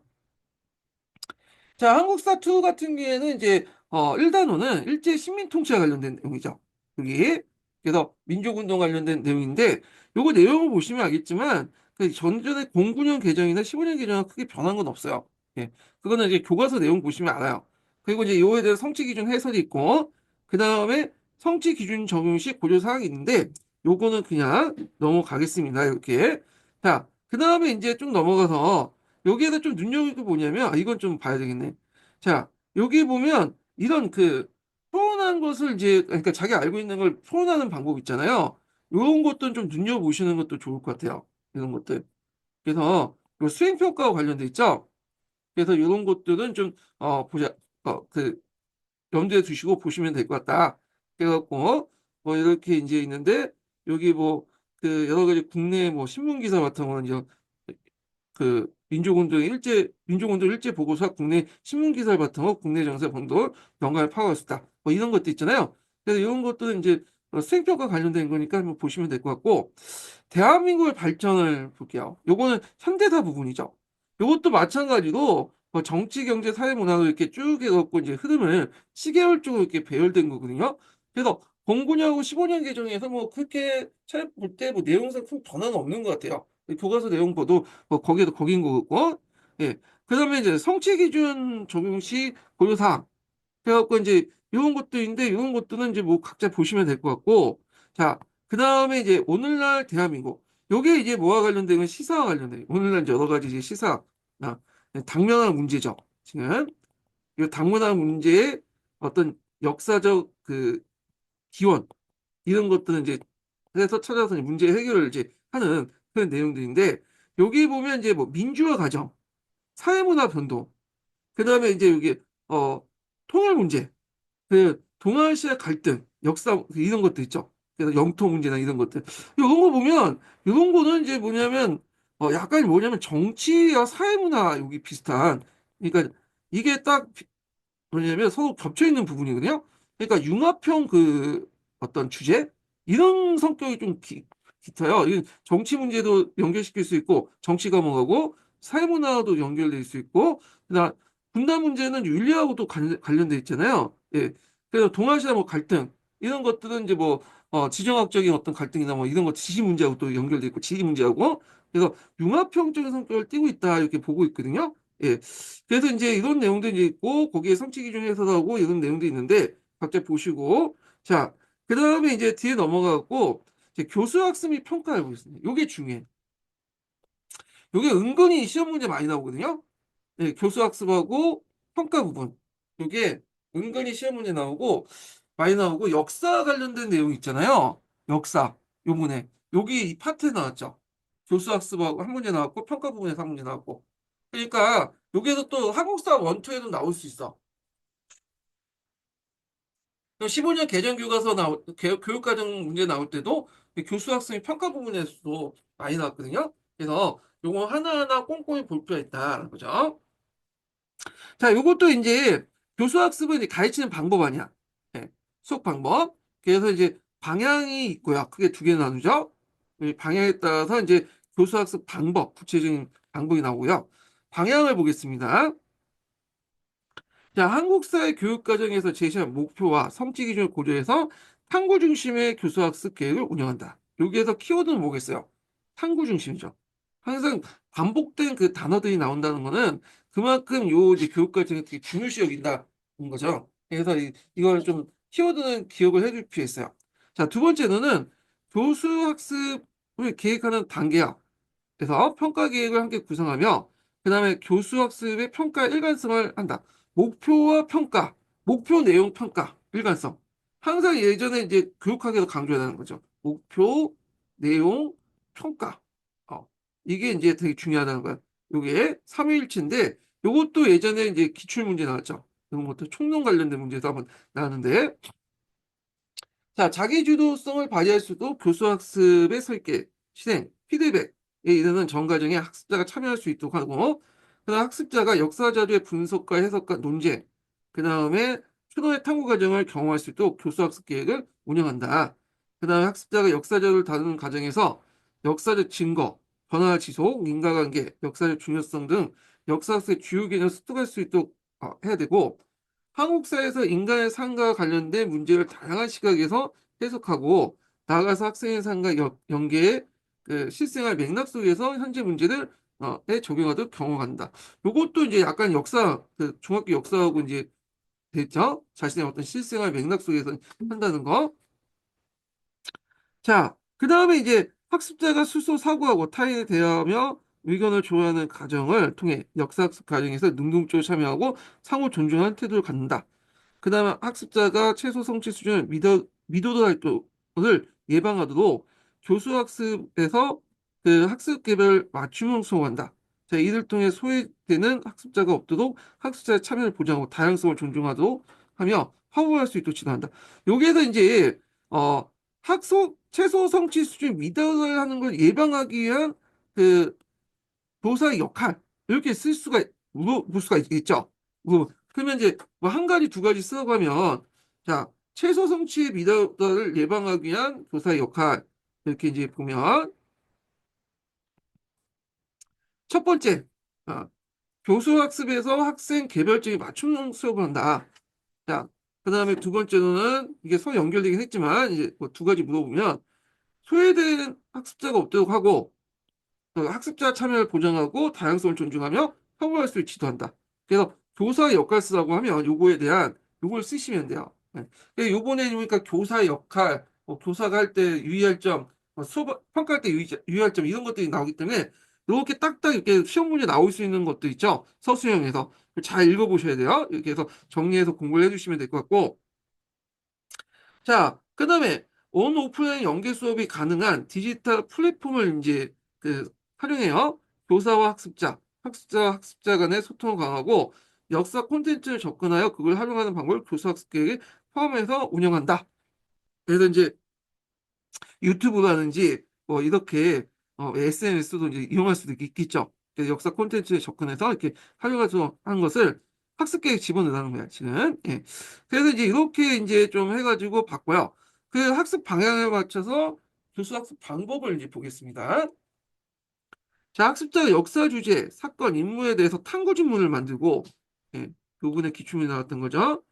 자, 한국사 2 같은 경우에는 이제 1단원은 일제 식민 통치와 관련된 내용이죠. 여기 그래서 민족운동 관련된 내용인데 요거 내용을 보시면 알겠지만 그 전전에 09년 개정이나 15년 개정과 크게 변한 건 없어요. 예. 그거는 이제 교과서 내용 보시면 알아요. 그리고 이제 요에 대해서 성취 기준 해설이 있고 그다음에 성취 기준 적용 시 고려 사항이 있는데 요거는 그냥 넘어가겠습니다. 이렇게. 자, 그다음에 이제 좀 넘어가서 여기에서 좀 눈여겨볼 게 뭐냐면 이건 좀 봐야 되겠네. 자, 여기 보면 이런 그 표현한 것을 이제 그러니까 자기 알고 있는 걸 표현하는 방법 있잖아요. 이런 것도 좀 눈여보시는 것도 좋을 것 같아요. 이런 것들. 그래서 요 수행평가와 관련돼 있죠. 그래서 이런 것들은 좀 보자 그 염두에 두시고 보시면 될 것 같다. 그래갖고 뭐 이렇게 이제 있는데 여기 뭐 그 여러 가지 국내 뭐 신문 기사 같은 거는 이제 민족운동 일제 보고서 국내 신문 기사를 바탕으로 국내 정세 본도 연관을 파악할 수 있다. 뭐 이런 것도 있잖아요. 그래서 이런 것들은 이제 수행평가 관련된 거니까 한번 보시면 될 것 같고 대한민국의 발전을 볼게요. 요거는 현대사 부분이죠. 요것도 마찬가지로 뭐 정치, 경제, 사회, 문화로 이렇게 쭉 해갖고 이제 흐름을 시계열적으로 이렇게 배열된 거거든요. 그래서 09년하고 15년 개정에서 뭐 그렇게 볼 때 뭐 내용상 큰 변화는 없는 것 같아요. 교과서 내용 봐도 뭐 거기도 거긴 거고. 예. 그다음에 이제 성취 기준 적용 시 고려사항. 그래갖고 이제 이런 것도 있는데 이런 것들은 이제 뭐 각자 보시면 될 것 같고. 자, 그다음에 이제 오늘날 대한민국. 요게 이제 뭐와 관련된 건 시사와 관련된. 오늘날 이제 여러 가지 이제 시사. 아, 당면한 문제죠. 지금 이 당면한 문제의 어떤 역사적 그 기원 이런 것들은 이제 그래서 찾아서 문제 해결을 이제 하는 그런 내용들인데 여기 보면 이제 뭐 민주화 과정, 사회문화 변동, 그다음에 이제 여기 어 통일 문제, 그 동아시아 갈등, 역사 이런 것도 있죠. 그래서 영토 문제나 이런 것들. 이런 거 보면 이런 거는 이제 뭐냐면 약간 뭐냐면 정치와 사회문화 여기 비슷한. 그러니까 이게 딱 뭐냐면 서로 겹쳐 있는 부분이거든요. 그러니까 융합형 그 어떤 주제 이런 성격이 좀 깃터요. 이 정치 문제도 연결시킬 수 있고 정치 과목하고 사회문화도 연결될 수 있고 그다음 분단 문제는 윤리하고도 관련돼 있잖아요. 예. 그래서 동아시아 뭐 갈등 이런 것들은 이제 뭐 지정학적인 어떤 갈등이나 뭐 이런 것 지시 문제하고 또 연결돼 있고 지리 문제하고 그래서 융합형적인 성격을 띠고 있다 이렇게 보고 있거든요. 예. 그래서 이제 이런 내용도 이제 있고 거기에 성취 기준 해설하고 이런 내용도 있는데 각자 보시고 자 그다음에 이제 뒤에 넘어가고 이제 교수 학습 및 평가를 보겠습니다. 요게 중요해. 요게 은근히 시험 문제 많이 나오거든요. 예, 교수 학습하고 평가 부분. 요게 은근히 시험 문제 나오고 많이 나오고 역사 관련된 내용 있잖아요. 역사 요문에 여기 이 파트에 나왔죠. 교수 학습하고 한 문제 나왔고 평가 부분에서 한 문제 나왔고. 그러니까 여기에서 또 한국사 원투에도 나올 수 있어. 15년 개정 교과서 교육과정 문제 나올 때도 교수 학생의 평가 부분에서도 많이 나왔거든요. 그래서 요거 하나하나 꼼꼼히 볼 필요가 있다. 그죠? 자, 요것도 이제 교수 학습은 이제 가르치는 방법 아니야. 예, 수업 방법. 그래서 이제 방향이 있고요. 크게 두 개 나누죠. 이 방향에 따라서 이제 교수 학습 방법, 구체적인 방법이 나오고요. 방향을 보겠습니다. 자, 한국사회 교육과정에서 제시한 목표와 성취 기준을 고려해서 탐구 중심의 교수학습 계획을 운영한다. 여기에서 키워드는 뭐겠어요? 탐구 중심이죠. 항상 반복된 그 단어들이 나온다는 거는 그만큼 요 이제 교육과정이 되게 중요시 여긴다는 거죠. 그래서 이걸 좀 키워드는 기억을 해둘 필요 있어요. 자, 두 번째는 교수학습을 계획하는 단계야. 그래서 평가 계획을 함께 구성하며 그다음에 교수 학습의 평가 일관성을 한다. 목표와 평가, 목표 내용 평가 일관성. 항상 예전에 이제 교육학에서 강조하는 거죠. 목표, 내용, 평가. 어, 이게 이제 되게 중요하다는 거야. 요게 삼위일치인데 요것도 예전에 이제 기출 문제 나왔죠. 이런 것도 총론 관련된 문제도 한번 나왔는데 자, 자기주도성을 발휘할 수도 교수학습의 설계, 실행, 피드백에 이르는 전 과정에 학습자가 참여할 수 있도록 하고, 그다음 학습자가 역사 자료의 분석과 해석과 논쟁, 그 다음에 추론의 탐구 과정을 경험할 수 있도록 교수학습 계획을 운영한다. 그 다음에 학습자가 역사 자료를 다루는 과정에서 역사적 증거, 변화 지속, 인과관계, 역사적 중요성 등 역사학습의 주요 개념을 습득할 수 있도록 해야 되고, 한국사에서 인간의 삶과 관련된 문제를 다양한 시각에서 해석하고 나아가서 학생의 삶과 연계해 그 실생활 맥락 속에서 현재 문제를 적용하도록 경험한다. 요것도 이제 약간 역사, 그 중학교 역사하고 이제 됐죠? 자신의 어떤 실생활 맥락 속에서 한다는 거. 자, 그 다음에 이제 학습자가 스스로 사고하고 타인에 대하며 의견을 조율하는 과정을 통해 역사학습 과정에서 능동적으로 참여하고 상호 존중하는 태도를 갖는다. 그 다음에 학습자가 최소 성취 수준을 미도달 활동을 예방하도록 교수학습에서 그 학습 개별 맞춤형 수업한다. 자, 이를 통해 소외되는 학습자가 없도록 학습자의 참여를 보장하고 다양성을 존중하도록 하며 화보할 수 있도록 지도한다. 여기에서 이제 최소 성취 수준 미달하는 걸 예방하기 위한 그 교사의 역할 이렇게 볼 수가 있겠죠. 그러면 이제 뭐 한 가지 두 가지 쓰라고 하면 자 최소 성취의 미달을 예방하기 위한 교사의 역할 이렇게 이제 보면 첫 번째 어, 교수 학습에서 학생 개별적인 맞춤형 수업을 한다. 자 그다음에 두 번째로는 이게 서로 연결되긴 했지만 이제 뭐 두 가지 물어보면 소외된 학습자가 없도록 하고 학습자 참여를 보장하고 다양성을 존중하며 협업할 수 있게 지도한다. 그래서 교사의 역할 쓰라고 하면 요거에 대한 요걸 쓰시면 돼요. 네. 요번에 보니까 교사의 역할, 교사가 할 때 유의할 점, 수업 평가할 때 유의할 점 이런 것들이 나오기 때문에 이렇게 딱딱 이렇게 시험 문제 나올 수 있는 것도 있죠. 서술형에서 잘 읽어보셔야 돼요. 이렇게 해서 정리해서 공부를 해주시면 될 것 같고 자, 그다음에 온 오프라인 연계 수업이 가능한 디지털 플랫폼을 이제 그 활용해요. 교사와 학습자, 학습자와 학습자 간의 소통을 강화하고 역사 콘텐츠를 접근하여 그걸 활용하는 방법을 교수 학습 계획에 포함해서 운영한다. 그래서 이제 유튜브라든지 뭐 이렇게 SNS도 이제 이용할 수도 있겠죠. 그래서 역사 콘텐츠에 접근해서 이렇게 활용해서 하는 것을 학습 계획에 집어넣는 거야, 지금. 예. 그래서 이제 이렇게 이제 좀 해가지고 봤고요. 그 학습 방향에 맞춰서 교수 학습 방법을 이제 보겠습니다. 자, 학습자가 역사 주제, 사건, 인물에 대해서 탐구 질문을 만들고, 예, 부분에 기출문이 나왔던 거죠.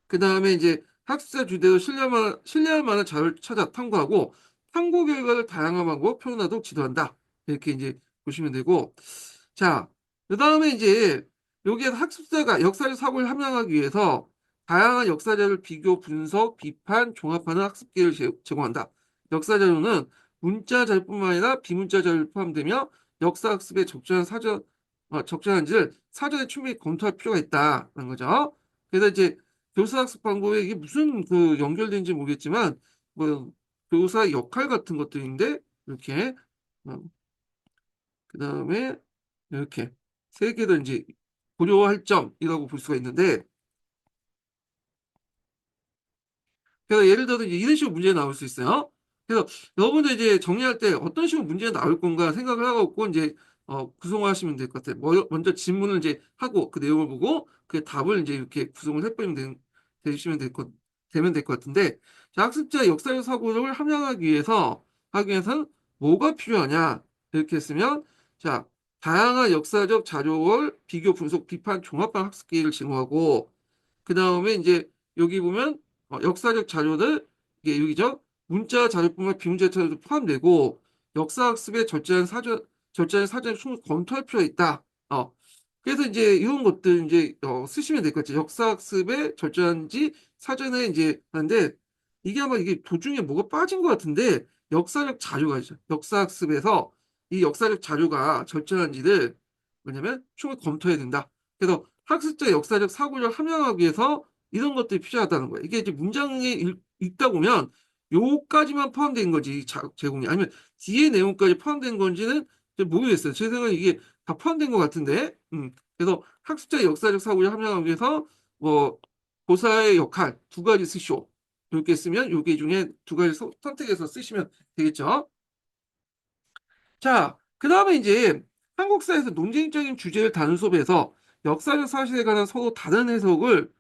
그 다음에 이제 학습자 주제로 신뢰할 만한 자료를 찾아 탐구하고, 탐구 결과를 다양한 방법 표현하도록 지도한다. 이렇게 이제 보시면 되고, 자, 그 다음에 이제 여기에서 학습자가 역사적 사고를 함양하기 위해서 다양한 역사 자료를 비교, 분석, 비판, 종합하는 학습 기회를 제공한다. 역사 자료는 문자 자료뿐만 아니라 비문자 자료를 포함되며 역사 학습에 적절한지를 사전에 충분히 검토할 필요가 있다는 거죠. 그래서 이제 교사 학습 방법에 이게 무슨 그 연결된지 모르겠지만 뭐 교사 역할 같은 것들인데 이렇게 그다음에 이렇게 세 개를 이제 고려할 점이라고 볼 수가 있는데 그래서 예를 들어서 이제 이런 식으로 문제 나올 수 있어요. 그래서 여러분들 이제 정리할 때 어떤 식으로 문제가 나올 건가 생각을 하고 이제 구성하시면 될 것 같아요. 먼저 질문을 이제 하고 그 내용을 보고 그 답을 이제 이렇게 구성을 해버리면 되시면 되면 될 것 같은데 자, 학습자 역사적 사고를 함양하기 위해서는 뭐가 필요하냐 이렇게 했으면 자 다양한 역사적 자료를 비교 분석 비판 종합반 학습 기회를 제공하고 그 다음에 이제 여기 보면 역사적 자료들 이게 여기죠. 문자 자료뿐만 비문자 자료도 포함되고 역사학습에 절제한 사전을 충분히 검토할 필요가 있다. 그래서 이제 이런 것들 이제 쓰시면 될 것 같아요. 역사학습에 절제한지 사전에 이제 하는데 이게 아마 이게 도중에 뭐가 빠진 것 같은데 역사적 자료가 있죠. 역사학습에서 이 역사적 자료가 절제한지를 뭐냐면 충분히 검토해야 된다. 그래서 학습자 역사적 사고를 함양하기 위해서 이런 것들이 필요하다는 거예요. 이게 이제 문장에 읽다 보면 요까지만 포함된 거지 제공이 아니면 뒤에 내용까지 포함된 건지는 모르겠어요. 제 생각에 이게 다 포함된 것 같은데. 그래서 학습자의 역사적 사고를 함양하기 위해서 뭐 교사의 역할 두 가지 쓰시오. 이렇게 쓰면 요게 중에 두 가지 선택해서 쓰시면 되겠죠. 자, 그 다음에 이제 한국사에서 논쟁적인 주제를 다룬 수업에서 역사적 사실에 관한 서로 다른 해석을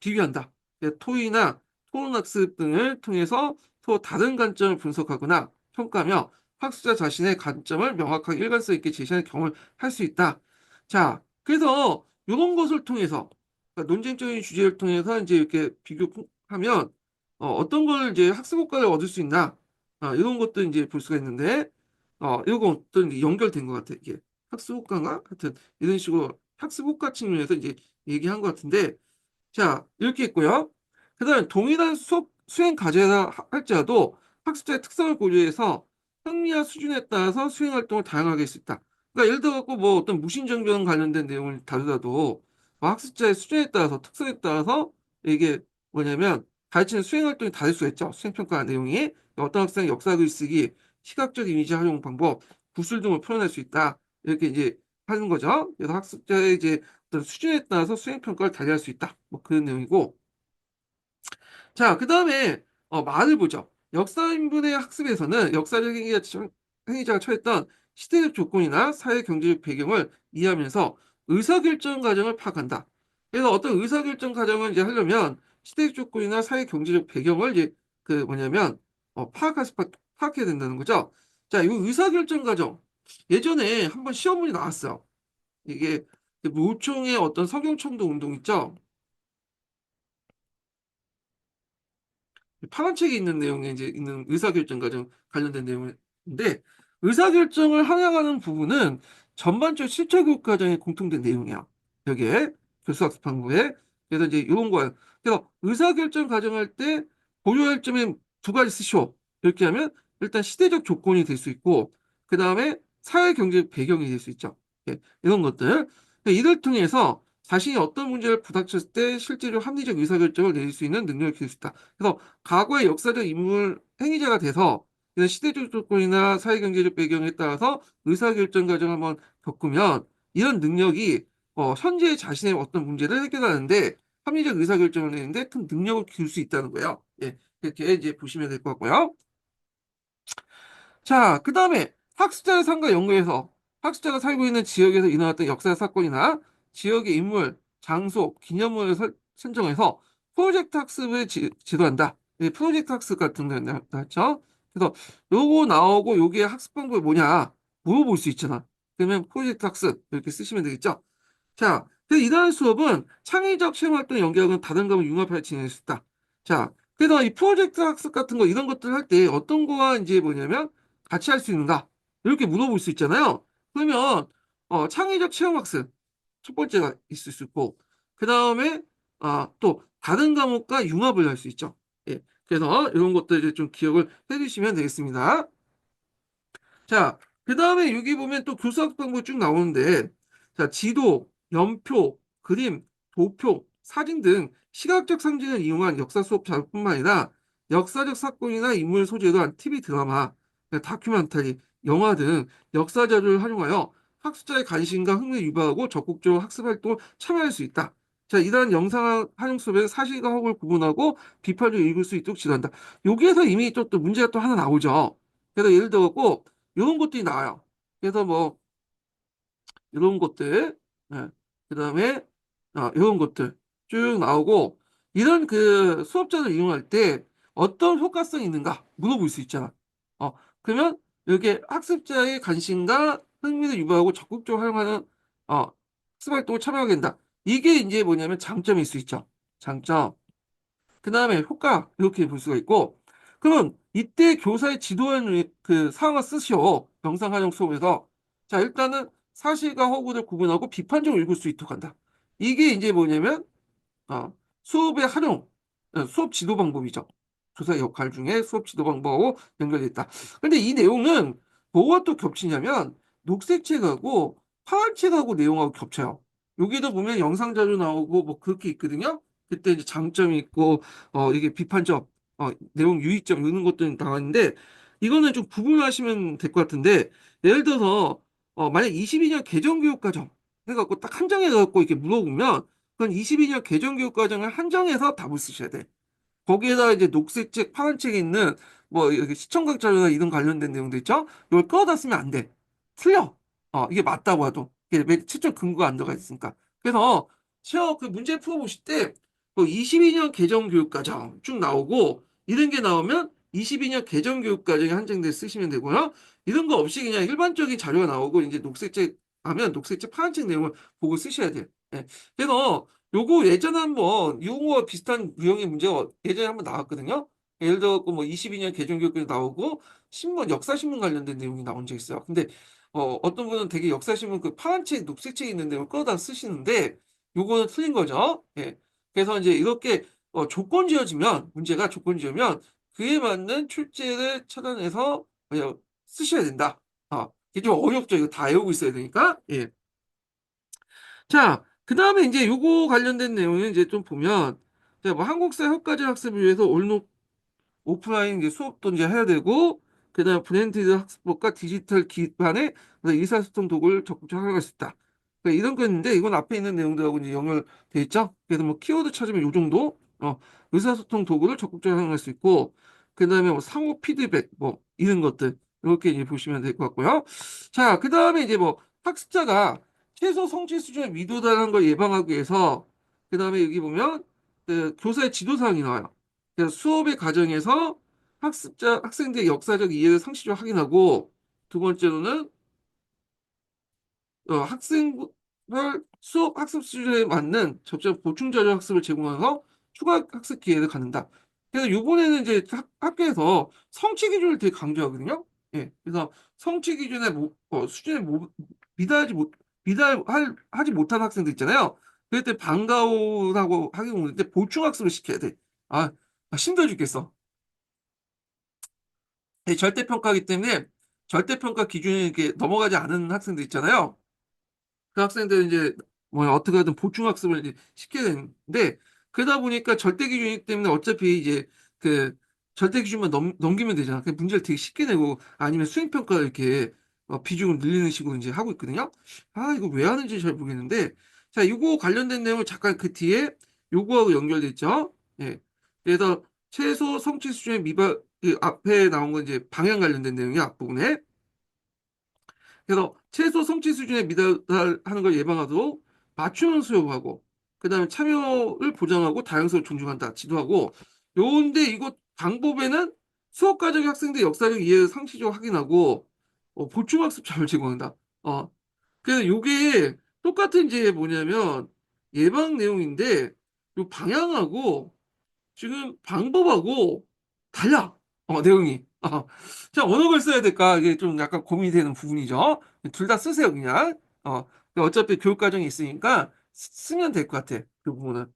비교한다. 토의나 토론학습 등을 통해서 서로 다른 관점을 분석하거나 평가하며 학습자 자신의 관점을 명확하게 일관성 있게 제시하는 경험을 할 수 있다. 자, 그래서 이런 것을 통해서 그러니까 논쟁적인 주제를 통해서 이제 이렇게 비교하면 어떤 걸 이제 학습 효과를 얻을 수 있나 이런 것도 이제 볼 수가 있는데 이거 어떤 연결된 것 같아. 이게 학습 효과인가? 하여튼 이런 식으로 학습 효과 측면에서 이제 얘기한 것 같은데 자, 이렇게 있고요. 그다음에 동일한 수업 수행 과제나 할지라도 학습자의 특성을 고려해서 흥미와 수준에 따라서 수행 활동을 다양하게 할 수 있다. 그러니까 예를 들어 갖고 뭐 어떤 무신정변 관련된 내용을 다루더라도 뭐 학습자의 수준에 따라서 특성에 따라서 이게 뭐냐면 가르치는 수행 활동이 다를 수 있죠. 수행평가 내용이 어떤 학생의 역사 글쓰기, 시각적 이미지 활용 방법, 구술 등을 표현할 수 있다. 이렇게 이제 하는 거죠. 그래서 학습자의 이제 어떤 수준에 따라서 수행평가를 달리할 수 있다. 뭐 그런 내용이고. 자, 그 다음에 말을 보죠. 역사인문의 학습에서는 역사적 행위자가 처했던 시대적 조건이나 사회 경제적 배경을 이해하면서 의사결정 과정을 파악한다. 그래서 어떤 의사결정 과정을 이제 하려면 시대적 조건이나 사회 경제적 배경을 이제 그 뭐냐면 파악해야 된다는 거죠. 자, 이 의사결정 과정 예전에 한번 시험문이 나왔어요. 이게 노총의 어떤 석영천도 운동 있죠? 파란 책에 있는 내용에 이제 있는 의사결정 과정 관련된 내용인데 의사결정을 항양하는 부분은 전반적 실체교육 과정에 공통된 내용이야. 여기에 교수학습 방법에 그래서 이제 이런 거예요. 그래서 의사결정 과정할 때 고려할 점에 두 가지 쓰시오. 이렇게 하면 일단 시대적 조건이 될 수 있고 그 다음에 사회 경제적 배경이 될 수 있죠. 예, 이런 것들 이를 통해서 자신이 어떤 문제를 부닥쳤을 때 실제로 합리적 의사결정을 내릴 수 있는 능력을 기를 수 있다. 그래서 과거의 역사적 인물 행위자가 돼서 이런 시대적 조건이나 사회경제적 배경에 따라서 의사결정 과정을 한번 겪으면 이런 능력이 현재 자신의 어떤 문제를 해결하는데 합리적 의사결정을 내는데 큰 능력을 기울 수 있다는 거예요. 예, 이렇게 이제 보시면 될 것 같고요. 자, 그 다음에 학습자의 삶과 연구해서 학습자가 살고 있는 지역에서 일어났던 역사 사건이나 지역의 인물, 장소, 기념물을 선정해서 프로젝트 학습을 지도한다. 프로젝트 학습 같은 거 나왔죠. 그래서 요거 나오고 요게 학습 방법이 뭐냐 물어볼 수 있잖아. 그러면 프로젝트 학습 이렇게 쓰시면 되겠죠. 자, 그래서 이러한 수업은 창의적 체험 활동 연계하고는 다른 과목을 융합하여 진행할 수 있다. 자, 그래서 이 프로젝트 학습 같은 거 이런 것들 할 때 어떤 거와 이제 뭐냐면 같이 할 수 있는가? 이렇게 물어볼 수 있잖아요. 그러면 창의적 체험 학습 첫 번째가 있을 수 있고 그 다음에 또 다른 과목과 융합을 할 수 있죠. 예. 그래서 이런 것들 이제 좀 기억을 해주시면 되겠습니다. 자, 그 다음에 여기 보면 또 교수학습 방법이 쭉 나오는데, 자, 지도, 연표, 그림, 도표, 사진 등 시각적 상징을 이용한 역사 수업 자료뿐만 아니라 역사적 사건이나 인물 소재로 한 TV 드라마, 다큐멘터리, 영화 등 역사 자료를 활용하여 학습자의 관심과 흥미를 유발하고 적극적으로 학습 활동을 참여할 수 있다. 자, 이러한 영상 활용 수업에는 사실과 허구를 구분하고 비판을 읽을 수 있도록 지도한다. 여기에서 이미 또 문제가 또 하나 나오죠. 그래서 예를 들어 꼭 이런 것들이 나와요. 그래서 뭐 이런 것들, 예. 그다음에 이런 것들 쭉 나오고 이런 그 수업자를 이용할 때 어떤 효과성이 있는가 물어볼 수 있잖아. 그러면 이게 학습자의 관심과 흥미를 유발하고 적극적으로 활용하는 학습 활동을 참여하게 된다. 이게 이제 뭐냐면 장점일 수 있죠. 장점. 그 다음에 효과 이렇게 볼 수가 있고 그러면 이때 교사의 지도하는 그 상황을 쓰시오. 영상 활용 수업에서 자 일단은 사실과 허구를 구분하고 비판적으로 읽을 수 있도록 한다. 이게 이제 뭐냐면 어, 수업의 활용, 수업 지도 방법이죠. 교사의 역할 중에 수업 지도 방법하고 연결돼 있다. 근데 이 내용은 뭐가 또 겹치냐면 녹색책하고 파란책하고 내용하고 겹쳐요. 여기도 보면 영상 자료 나오고 뭐 그렇게 있거든요. 그때 이제 장점이 있고 이게 비판적 내용 유의점 이런 것들이 나왔는데 이거는 좀 구분하시면 될 것 같은데 예를 들어서 만약 22년 개정교육과정 해갖고 딱 한정해갖고 이렇게 물어보면 그건 22년 개정교육과정을 한정해서 답을 쓰셔야 돼. 거기에다 이제 녹색책, 파란책에 있는 뭐 여기 시청각 자료나 이런 관련된 내용들 있죠? 이걸 끌어다 쓰면 안 돼. 틀려. 이게 맞다고 해도. 이게 왜 최종 근거가 안 들어가 있으니까. 그래서 시험 그 문제 풀어보실 때 뭐 22년 개정교육과정 쭉 나오고 이런 게 나오면 22년 개정교육과정에 한정돼 쓰시면 되고요. 이런 거 없이 그냥 일반적인 자료가 나오고 이제 녹색책 하면 녹색책, 파란책 내용을 보고 쓰셔야 돼요. 예. 그래서 요거 예전에 한번 이거와 비슷한 유형의 문제가 예전에 한번 나왔거든요. 예를 들어 뭐 22년 개정교육이 나오고 신문 역사신문 관련된 내용이 나온 적 있어요. 근데 어떤 분은 되게 역사신문 그 파란책, 녹색책 있는 내용을 끌어다 쓰시는데 요거는 틀린 거죠. 예. 그래서 이제 이렇게 조건 지어지면 문제가 조건 지으면 그에 맞는 출제를 찾아내서 쓰셔야 된다. 이게 좀 어렵죠. 이거 다 외우고 있어야 되니까. 예. 자, 그 다음에 이제 요거 관련된 내용을 이제 좀 보면, 자, 뭐 한국사 효과적 학습을 위해서 오프라인 이제 수업도 이제 해야 되고, 그 다음에 브랜디드 학습법과 디지털 기반의 의사소통 도구를 적극적으로 활용할 수 있다. 그러니까 이런 거 있는데, 이건 앞에 있는 내용들하고 이제 연결돼 있죠? 그래서 뭐 키워드 찾으면 요 정도, 의사소통 도구를 적극적으로 활용할 수 있고, 그 다음에 뭐 상호 피드백, 뭐, 이런 것들, 이렇게 이제 보시면 될 것 같고요. 자, 그 다음에 이제 뭐 학습자가 최소 성취 수준에 미도달하는 걸 예방하기 위해서, 그 다음에 여기 보면 그 교사의 지도사항이 나와요. 그래서 수업의 과정에서 학생들의 역사적 이해를 상시적으로 확인하고, 두 번째로는 학생별 수업 학습 수준에 맞는 적절한 보충 자료 학습을 제공해서 추가 학습 기회를 갖는다. 그래서 이번에는 이제 학교에서 성취 기준을 되게 강조하거든요. 예. 그래서 성취 기준에 수준에 미달하지 못 하지 못한 학생들 있잖아요. 그럴 때 방과후라고 하기 오는데 보충 학습을 시켜야 돼. 아, 힘들어 죽겠어. 절대평가이기 때문에 절대평가 기준이 이렇게 넘어가지 않은 학생들 있잖아요. 그 학생들은 이제 뭐 어떻게 하든 보충 학습을 이제 시켜야 되는데 그러다 보니까 절대 기준이기 때문에 어차피 이제 그 절대 기준만 넘기면 되잖아. 그냥 문제를 되게 쉽게 내고 아니면 수행평가 이렇게 비중을 늘리는 식으로 이제 하고 있거든요. 아, 이거 왜 하는지 잘 모르겠는데. 자, 이거 관련된 내용을 잠깐 그 뒤에 요거하고 연결돼 있죠. 예. 그래서 최소 성취 수준의 미발, 그 앞에 나온 건 이제 방향 관련된 내용이 앞부분에. 그래서 최소 성취 수준에 미달하는 걸 예방하도록 맞춤형 수업하고 그다음에 참여를 보장하고 다양성을 존중한다 지도하고 요런데 이거 방법에는 수업 과정의 학생들 역사적 이해를 상시적으로 확인하고 보충학습 자료를 제공한다. 그래서 요게 똑같은 이제 뭐냐면 예방 내용인데 요 방향하고 지금 방법하고 달라. 내용이. 자, 어느 걸 써야 될까? 이게 좀 약간 고민이 되는 부분이죠. 둘 다 쓰세요, 그냥. 어차피 교육 과정이 있으니까 쓰면 될 것 같아. 그 부분은.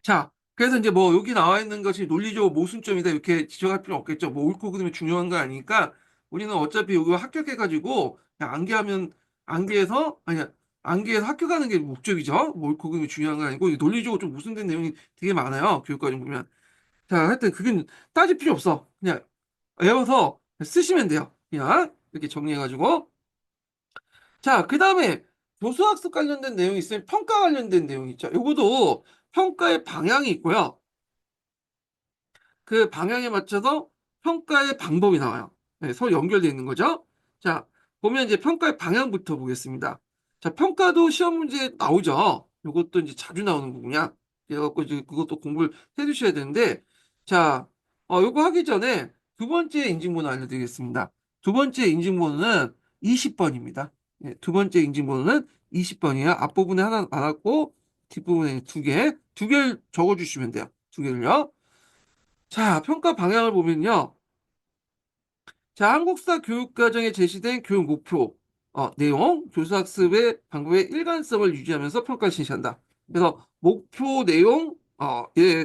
자, 그래서 이제 뭐 여기 나와 있는 것이 논리적으로 모순점이다 이렇게 지적할 필요 없겠죠. 뭐 옳고 그름이 중요한 거 아니니까 우리는 어차피 이거 합격해가지고 그냥 안계에서 아니야 안계에서 합격하는 게 목적이죠. 뭐 옳고 그름이 중요한 거 아니고 이게 논리적으로 좀 모순된 내용이 되게 많아요. 교육과정 보면. 자, 하여튼 그게 따질 필요 없어. 그냥 외워서 쓰시면 돼요. 그냥 이렇게 정리해가지고. 자, 그 다음에 교수학습 관련된 내용이 있으면 평가 관련된 내용이 있죠. 요거도 평가의 방향이 있고요. 그 방향에 맞춰서 평가의 방법이 나와요. 네, 서로 연결되어 있는 거죠. 자, 보면 이제 평가의 방향부터 보겠습니다. 자, 평가도 시험 문제에 나오죠. 이것도 이제 자주 나오는 부분이야. 그래갖고 이제 그것도 공부를 해 두셔야 되는데, 자, 요거 하기 전에 두 번째 인증번호 알려드리겠습니다. 두 번째 인증번호는 20번입니다. 두 번째 인증번호는 20번이에요. 앞부분에 하나 나왔고, 뒷부분에 두 개를 적어주시면 돼요. 두 개를요. 자, 평가 방향을 보면요. 자, 한국사 교육과정에 제시된 교육 목표, 내용, 교수학습의 방법의 일관성을 유지하면서 평가를 실시한다. 그래서 목표 내용,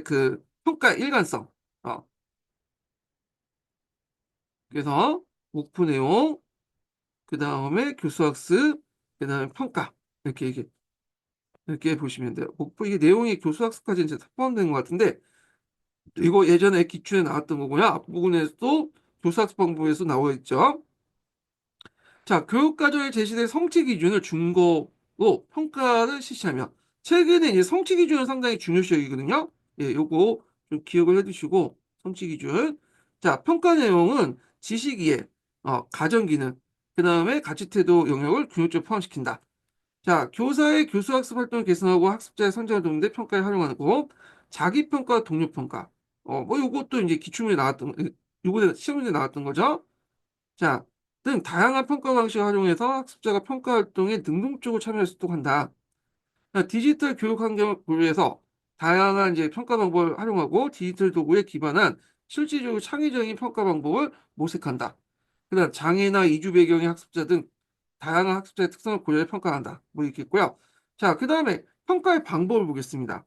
그 평가 일관성. 어, 그래서 목표 내용, 그 다음에 교수학습, 그 다음에 평가. 이렇게 보시면 돼요. 목표, 이게 내용이 교수학습까지 이제 다 포함된 것 같은데, 이거 예전에 기출에 나왔던 거고요. 앞부분에서도 교수학습 방법에서 나와 있죠. 자, 교육과정에 제시된 성취 기준을 준거로 평가를 실시하며 최근에 이제 성취 기준은 상당히 중요시 여기거든요. 예, 요거 좀 기억을 해두시고 성취 기준. 자, 평가 내용은 지식 이해, 가정 기능, 그 다음에 가치 태도 영역을 균형적으로 포함시킨다. 자, 교사의 교수학습 활동을 개선하고 학습자의 성장을 돕는 데 평가에 활용하는 거. 자기평가, 동료평가. 뭐 요것도 이제 기출문제 나왔던, 요번에 시험문제 나왔던 거죠. 자, 등 다양한 평가 방식을 활용해서 학습자가 평가 활동에 능동적으로 참여할 수 있도록 한다. 자, 디지털 교육 환경을 고려해서 다양한 이제 평가 방법을 활용하고 디지털 도구에 기반한 실질적으로 창의적인 평가 방법을 모색한다. 그다음 장애나 이주 배경의 학습자 등 다양한 학습자의 특성을 고려해 평가한다. 뭐 이렇게 있고요. 자, 그다음에 평가의 방법을 보겠습니다.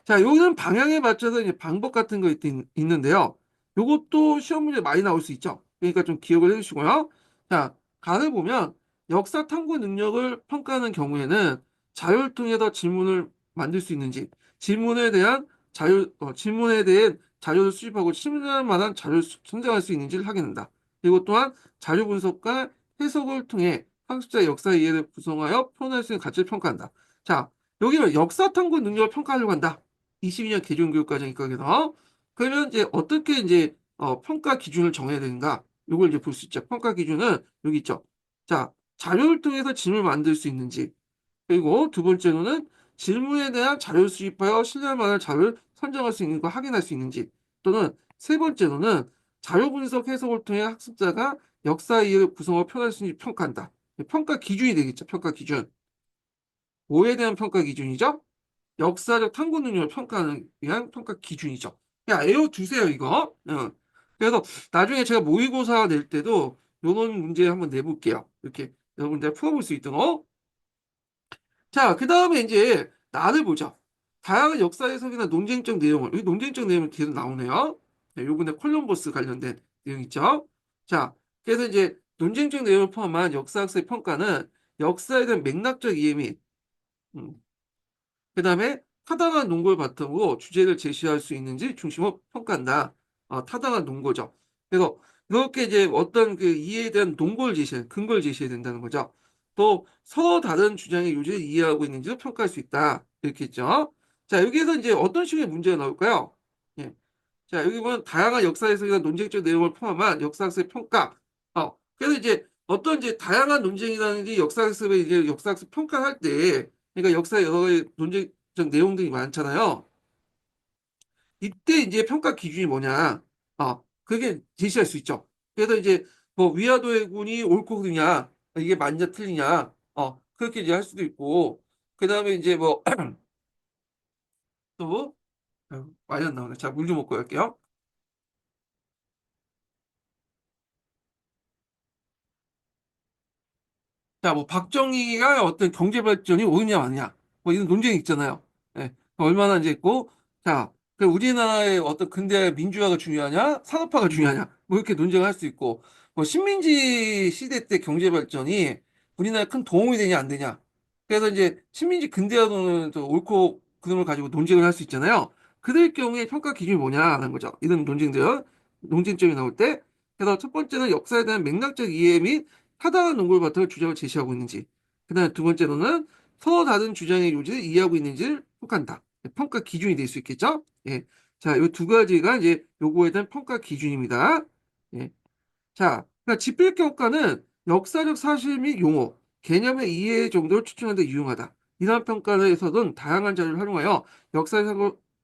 자, 요는 방향에 맞춰서 이제 방법 같은 거 있는데요. 요것도 시험 문제 많이 나올 수 있죠. 그러니까 좀 기억을 해주시고요. 자, 간을 보면 역사 탐구 능력을 평가하는 경우에는 자료를 통해서 질문을 만들 수 있는지, 질문에 대한 자료를 수집하고 질문할 만한 자료를 선정할 수 있는지를 확인한다. 그리고 또한 자료 분석과 해석을 통해 학습자의 역사 이해를 구성하여 표현할 수 있는 가치를 평가한다. 자, 여기는 역사 탐구 능력을 평가하려고 한다. 22년 개정교육과정이거든요. 그러면 이제 어떻게 이제 평가 기준을 정해야 되는가? 이걸 이제 볼 수 있죠. 평가 기준은 여기 있죠. 자, 자료를 통해서 질문을 만들 수 있는지, 그리고 두 번째로는 질문에 대한 자료를 수집하여 신뢰할 만한 자료를 선정할 수 있는 거 확인할 수 있는지, 또는 세 번째로는 자료 분석 해석을 통해 학습자가 역사 이해를 구성하고 표현할 수 있는지 평가한다. 평가 기준이 되겠죠. 평가 기준. 뭐에 대한 평가 기준이죠? 역사적 탐구 능력을 평가하는 위한 평가 기준이죠. 야, 외워두세요, 이거. 그래서 나중에 제가 모의고사 낼 때도 요런 문제 한번 내볼게요. 이렇게 여러분들 풀어볼 수 있도록. 자, 그 다음에 이제 나를 보죠. 다양한 역사 해석이나 논쟁적 내용을, 여기 논쟁적 내용이 계속 나오네요. 네, 요번에 콜럼버스 관련된 내용 있죠. 자, 그래서 이제 논쟁적 내용을 포함한 역사학습의 평가는 역사에 대한 맥락적 이해 및, 음, 그 다음에 타당한 논거를 바탕으로 주제를 제시할 수 있는지 중심으로 평가한다. 타당한 논거죠. 그래서 이렇게 이제 어떤 그 이해에 대한 논거를 근거를 제시해야 된다는 거죠. 또 서로 다른 주장의 요지를 이해하고 있는지도 평가할 수 있다. 이렇게 했죠. 자, 여기에서 이제 어떤 식의 문제가 나올까요? 예. 자, 여기 보면 다양한 역사 해석이나 논쟁적 내용을 포함한 역사학습의 평가. 그래서 이제 어떤 이제 다양한 논쟁이라든지 역사학습의 이제 역사학습 평가할 때, 그러니까 역사 여러 가지 논쟁적 내용들이 많잖아요. 이때 이제 평가 기준이 뭐냐? 그게 제시할 수 있죠. 그래서 이제 뭐 위화도의 군이 옳고 그르냐, 이게 맞냐 틀리냐, 그렇게 이제 할 수도 있고, 그 다음에 이제 뭐 또, 많이 안 나오네. 자, 물 좀 먹고 갈게요. 자, 뭐 박정희가 어떤 경제 발전이 옳으냐 마냐, 뭐 이런 논쟁이 있잖아요. 예, 얼마나 이제 있고, 자, 그 우리나라의 어떤 근대 민주화가 중요하냐, 산업화가 중요하냐, 뭐 이렇게 논쟁을 할 수 있고, 뭐 식민지 시대 때 경제 발전이 우리나라에 큰 도움이 되냐 안 되냐. 그래서 이제 식민지 근대화론을 또 옳고 그름을 가지고 논쟁을 할 수 있잖아요. 그럴 경우에 평가 기준이 뭐냐라는 거죠. 이런 논쟁점이 나올 때. 그래서 첫 번째는 역사에 대한 맥락적 이해 및 타당한 논거를 바탕으로 주장을 제시하고 있는지. 그다음에 두 번째로는 서로 다른 주장의 요지를 이해하고 있는지를 평가한다. 평가 기준이 될 수 있겠죠? 예. 자, 이 두 가지가 이제 요거에 대한 평가 기준입니다. 예. 자, 그러니까 집필평가는 역사적 사실 및 용어, 개념의 이해 정도를 추정하는 데 유용하다. 이러한 평가에서는 다양한 자료를 활용하여 역사의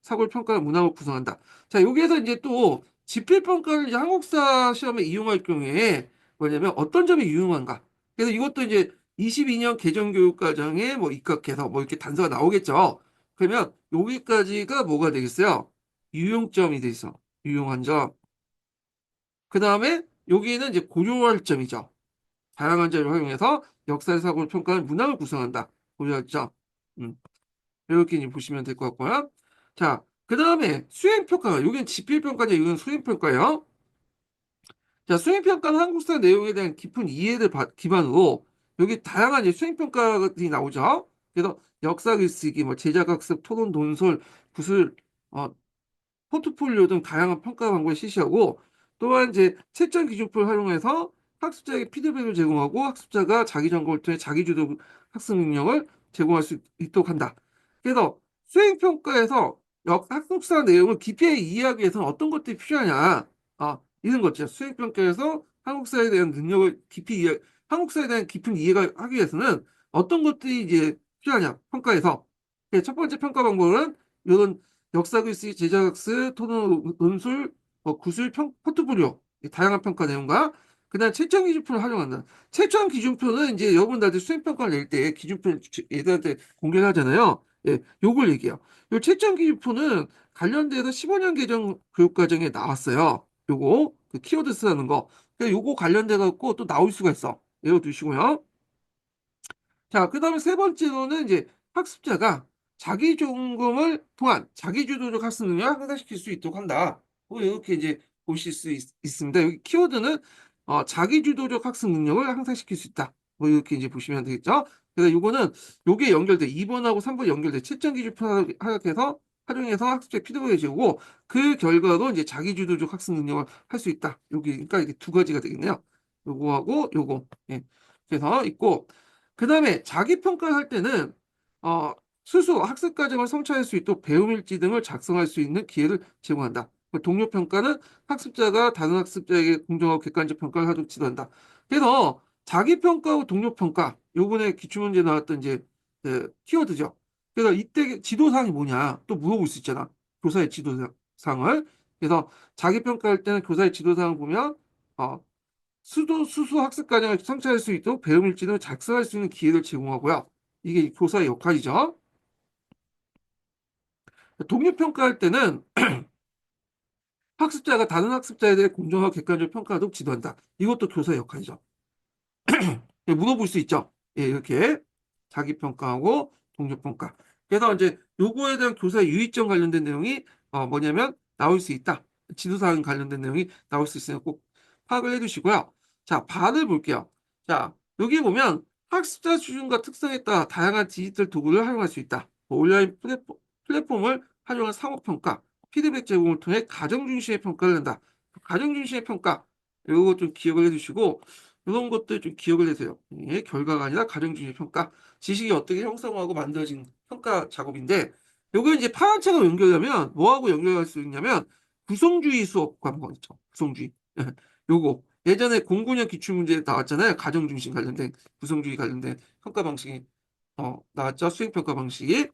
사고를 평가하는 문항을 구성한다. 자, 여기에서 이제 또 집필평가를 이제 한국사 시험에 이용할 경우에 뭐냐면 어떤 점이 유용한가. 그래서 이것도 이제 22년 개정교육과정에 뭐 입각해서 뭐 이렇게 단서가 나오겠죠. 그러면 여기까지가 뭐가 되겠어요? 유용점이 돼 있어. 유용한 점. 그 다음에 여기는 이제 고려할 점이죠. 다양한 점을 활용해서 역사의 사고를 평가하는 문항을 구성한다. 고려할 점. 음, 이렇게 이제 보시면 될 것 같고요. 자, 그 다음에 수행평가. 여기는 지필평가죠. 이건 수행평가예요. 자, 수행평가는 한국사 내용에 대한 깊은 이해를 기반으로 여기 다양한 이제 수행평가들이 나오죠. 그래서 역사 글쓰기, 뭐 제자각습, 토론, 논술, 구술, 어, 포트폴리오 등 다양한 평가 방법을 실시하고 또한 이제 채점 기준표를 활용해서 학습자에게 피드백을 제공하고 학습자가 자기 점검을 통해 자기주도 학습 능력을 제공할 수 있도록 한다. 그래서 수행평가에서 학습사 내용을 깊이 이해하기 위해서는 어떤 것들이 필요하냐. 이런 거죠. 수행평가에서 한국사에 대한 능력을 한국사에 대한 깊은 이해가 하기 위해서는 어떤 것들이 이제 필요하냐. 평가에서. 첫 번째 평가 방법은 이런 역사 글쓰기, 제자학습, 토론 논술, 구술, 포트폴리오 다양한 평가 내용과 그다음 채점 기준표를 활용한다. 채점 기준표는 이제 여러분들한테 수행 평가를 낼 때 기준표를 얘들한테 공개를 하잖아요. 예, 요걸 얘기해요. 요 채점 기준표는 관련돼서 15년 개정 교육과정에 나왔어요. 요거 그 키워드 쓰는 거. 그러니까 요거 관련돼 갖고 또 나올 수가 있어. 외워두시고요. 자, 그 다음에 세 번째로는 이제 학습자가 자기 점검을 통한 자기주도적 학습 능력을 향상시킬 수 있도록 한다. 이렇게 이제 보실 수 습니다 여기 키워드는 자기주도적 학습 능력을 향상시킬 수 있다. 이렇게 이제 보시면 되겠죠. 그래서 요거는 요게 연결돼 2번하고 3번 연결돼 채점 기준표 하역해서 활용해서 학습자 피드백을 주고 그 결과로 이제 자기주도적 학습 능력을 할 수 있다. 여기 그러니까 이게 두 가지가 되겠네요. 요거하고 요거. 예. 그래서 있고 그 다음에 자기평가를 할 때는 어, 스스로 학습 과정을 성취할 수 있도록 배움일지 등을 작성할 수 있는 기회를 제공한다. 동료평가는 학습자가 다른 학습자에게 공정하고 객관적 평가를 하도록 지도한다. 그래서 자기평가하고 동료평가, 요번에 기출문제 나왔던 이제 키워드죠. 그래서 이때 지도사항이 뭐냐 또 물어볼 수 있잖아. 교사의 지도사항을. 그래서 자기평가할 때는 교사의 지도사항을 보면 어, 수수 학습 과정을 성취할 수 있도록 배움 일지를 작성할 수 있는 기회를 제공하고요. 이게 교사의 역할이죠. 독립평가할 때는 학습자가 다른 학습자에 대해 공정하고 객관적 평가하도록 지도한다. 이것도 교사의 역할이죠. 물어볼 수 있죠. 예, 이렇게 자기평가하고 동료평가. 그래서 이제 요거에 대한 교사의 유의점 관련된 내용이 뭐냐면 나올 수 있다. 지도사항 관련된 내용이 나올 수 있으니까 꼭 파악을 해두시고요. 자, 반을 볼게요. 자, 여기 보면 학습자 수준과 특성에 따라 다양한 디지털 도구를 활용할 수 있다. 뭐 온라인 플랫폼을 활용한 상호평가, 피드백 제공을 통해 가정 중심의 평가를 한다. 가정 중심의 평가, 이거 좀 기억을 해주시고, 이런 것들 좀 기억을 해주세요. 예, 결과가 아니라 가정 중심의 평가. 지식이 어떻게 형성하고 만들어진 평가 작업인데, 요거 이제 파란색으로 연결하면, 뭐하고 연결할 수 있냐면, 구성주의 수업 과목 있죠. 구성주의. 요거. 예전에 09년 기출문제 나왔잖아요. 가정 중심 관련된, 구성주의 관련된 평가 방식이, 나왔죠. 수행평가 방식이.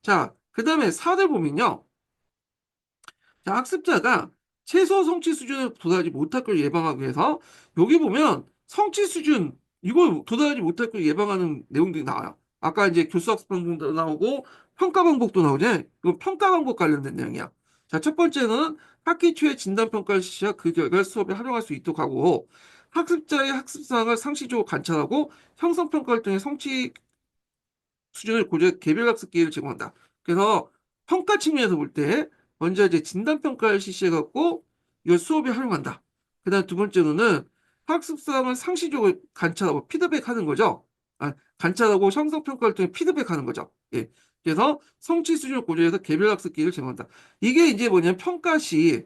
자, 그 다음에 4를 보면요. 자, 학습자가 최소 성취 수준을 도달하지 못할 걸 예방하기 위해서 여기 보면 성취 수준 이걸 도달하지 못할 걸 예방하는 내용들이 나와요. 아까 이제 교수학습 방법도 나오고 평가 방법도 나오죠. 이건 평가 방법 관련된 내용이야. 자, 첫 번째는 학기 초에 진단 평가를 실시하 그 결과를 수업에 활용할 수 있도록 하고 학습자의 학습 상황을 상시적으로 관찰하고 형성 평가를 통해 성취 수준을 고려 개별 학습 기회를 제공한다. 그래서 평가 측면에서 볼 때 먼저 이제 진단 평가를 실시해 갖고 이걸 수업에 활용한다. 그다음 두 번째로는 학습 사항을 상시적으로 관찰하고 피드백하는 거죠. 관찰하고 형성 평가를 통해 피드백하는 거죠. 예. 그래서 성취 수준을 고려해서 개별 학습 기회를 제공한다. 이게 이제 뭐냐면 평가 시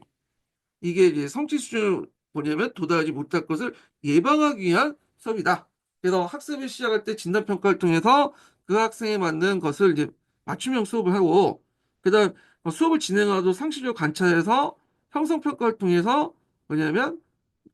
이게 이제 성취 수준을 뭐냐면 도달하지 못할 것을 예방하기 위한 수업이다. 그래서 학습을 시작할 때 진단 평가를 통해서 그 학생에 맞는 것을 이제 맞춤형 수업을 하고 그다음 수업을 진행하도 상시적으로 관찰해서 형성 평가를 통해서 뭐냐면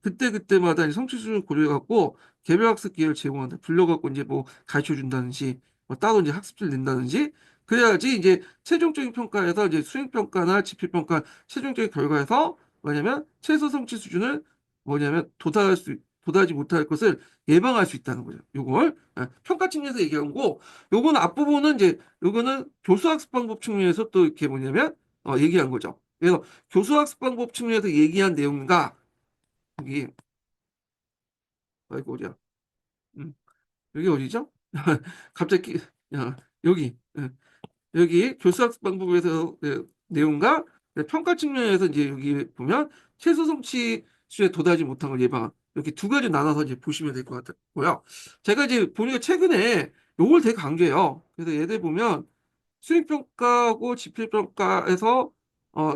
그때그때마다 이제 성취 수준을 고려해갖고 개별 학습 기회를 제공한다. 불러갖고 이제 뭐 가르쳐 준다든지, 뭐 따로 이제 학습지를 낸다든지, 그래야지 이제 최종적인 평가에서 이제 수행평가나 지필평가 최종적인 결과에서 뭐냐면 최소 성취 수준을 뭐냐면 도달하지 못할 것을 예방할 수 있다는 거죠. 요걸 평가 측면에서 얘기한 거고, 요거는 앞부분은 이제 요거는 교수학습 방법 측면에서 또 이렇게 뭐냐면 얘기한 거죠. 그래서 교수학습 방법 측면에서 얘기한 내용과 여기 아이고 어디야? 음, 여기 어디죠? 갑자기 여기 여기 교수학습 방법에서 내용과 평가 측면에서 이제 여기 보면 최소 성취 수에 도달하지 못한 걸 예방한 이렇게 두 가지 나눠서 이제 보시면 될 것 같고요. 제가 이제 보니까 최근에 요걸 되게 강조해요. 그래서 얘들 보면 수행평가하고 지필평가에서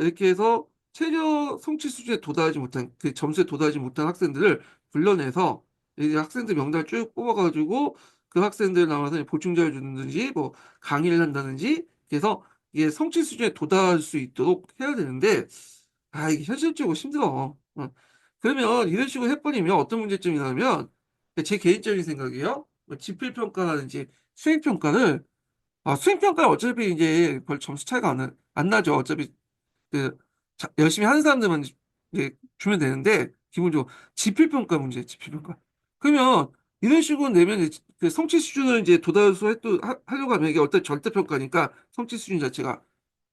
이렇게 해서 최저 성취 수준에 도달하지 못한 그 점수에 도달하지 못한 학생들을 불러내서 이제 학생들 명단을 쭉 뽑아가지고 그 학생들 나와서 보충자를 주든지 뭐 강의를 한다든지 그래서 이게 성취 수준에 도달할 수 있도록 해야 되는데 이게 현실적으로 힘들어. 그러면 이런 식으로 해버리면 어떤 문제점이 나면 제 개인적인 생각이에요. 뭐 지필평가라든지 수행평가를 수행평가는 어차피 이제 별 점수 차이가 안 나죠. 어차피 그 열심히 하는 사람들만 이제 주면 되는데 기본적으로 지필평가 문제, 지필평가. 그러면 이런 식으로 내면 이제 그 성취 수준을 이제 하려고 하면 이게 어떤 절대평가니까 성취 수준 자체가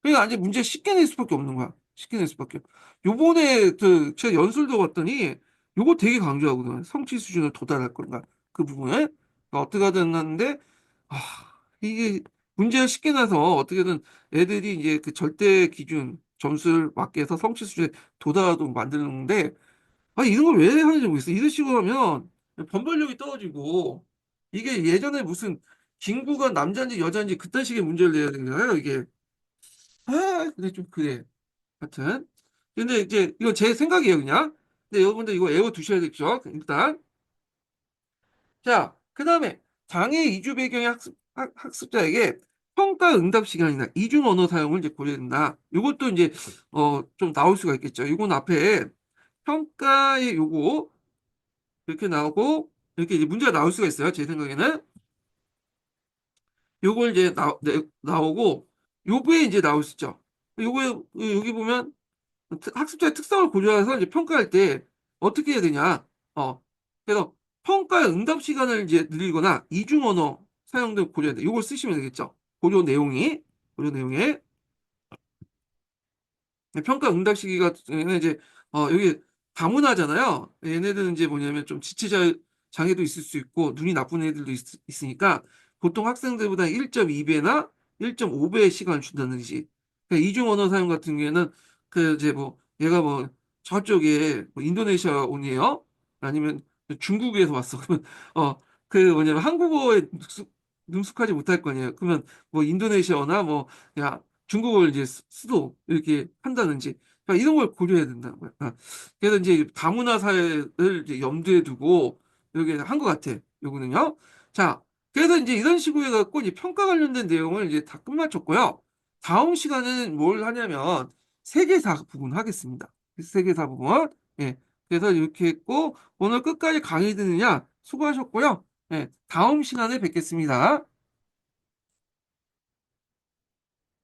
그러니까 이제 문제 쉽게 낼 수밖에 없는 거야. 쉽게 낼 수밖에. 요번에 그 제가 연술도 봤더니 요거 되게 강조하거든. 성취 수준을 도달할 건가 그 부분에 그러니까 어떻게 하든 하는데 아 이게 문제가 쉽게 나서 어떻게든 애들이 이제 그 절대 기준 점수를 맞게 해서 성취 수준에 도달하도록 만드는데 이런 걸 왜 하는지 모르겠어. 이런 식으로 하면 번번력이 떨어지고 이게 예전에 무슨 김구가 남자인지 여자인지 그딴 식의 문제를 내야 되는 거예요, 이게. 근데 좀 그래. 하여튼. 근데 이제 이거 제 생각이에요, 그냥. 근데 여러분들 이거 외워 두셔야 겠죠, 일단. 자, 그 다음에 장애 이주 배경의 학습자에게 평가 응답 시간이나 이중 언어 사용을 이제 고려해야 된다. 이것도 이제 좀 나올 수가 있겠죠. 이건 앞에 평가의 요거 이렇게 나오고 이렇게 이제 문제가 나올 수가 있어요. 제 생각에는 요걸 이제 나오고 요거에 이제 나올 수 있죠. 요거에 여기 보면 학습자의 특성을 고려해서 이제 평가할 때 어떻게 해야 되냐. 그래서 평가의 응답 시간을 이제 늘리거나 이중 언어 사용 등 고려해야 돼. 이걸 쓰시면 되겠죠. 고려 내용에 평가 응답 시기 같은 이제 여기 다문화잖아요. 얘네들은 이제 뭐냐면 좀 지체 장애도 있을 수 있고 눈이 나쁜 애들도 있으니까 보통 학생들보다 1.2배나 1.5배의 시간을 준다든지 그러니까 이중 언어 사용 같은 경우에는 그 이제 뭐 얘가 뭐 저쪽에 뭐 인도네시아 온이에요. 아니면 중국에서 왔어. 그러면 그 뭐냐면 한국어에 능숙하지 못할 거 아니에요. 그러면 뭐 인도네시아어나 뭐 야 중국어를 이제 수도 이렇게 한다든지 그러니까 이런 걸 고려해야 된다는 거야. 그래서 이제 다문화사회를 이제 염두에 두고 여기 한 것 같아. 요거는요. 자, 그래서 이제 이런 식으로 해갖고 이제 평가 관련된 내용을 이제 다 끝마쳤고요. 다음 시간은 뭘 하냐면 세계사 부분 하겠습니다. 세계사 부분. 예. 그래서 이렇게 했고 오늘 끝까지 강의 듣느냐 수고하셨고요. 예. 다음 시간에 뵙겠습니다.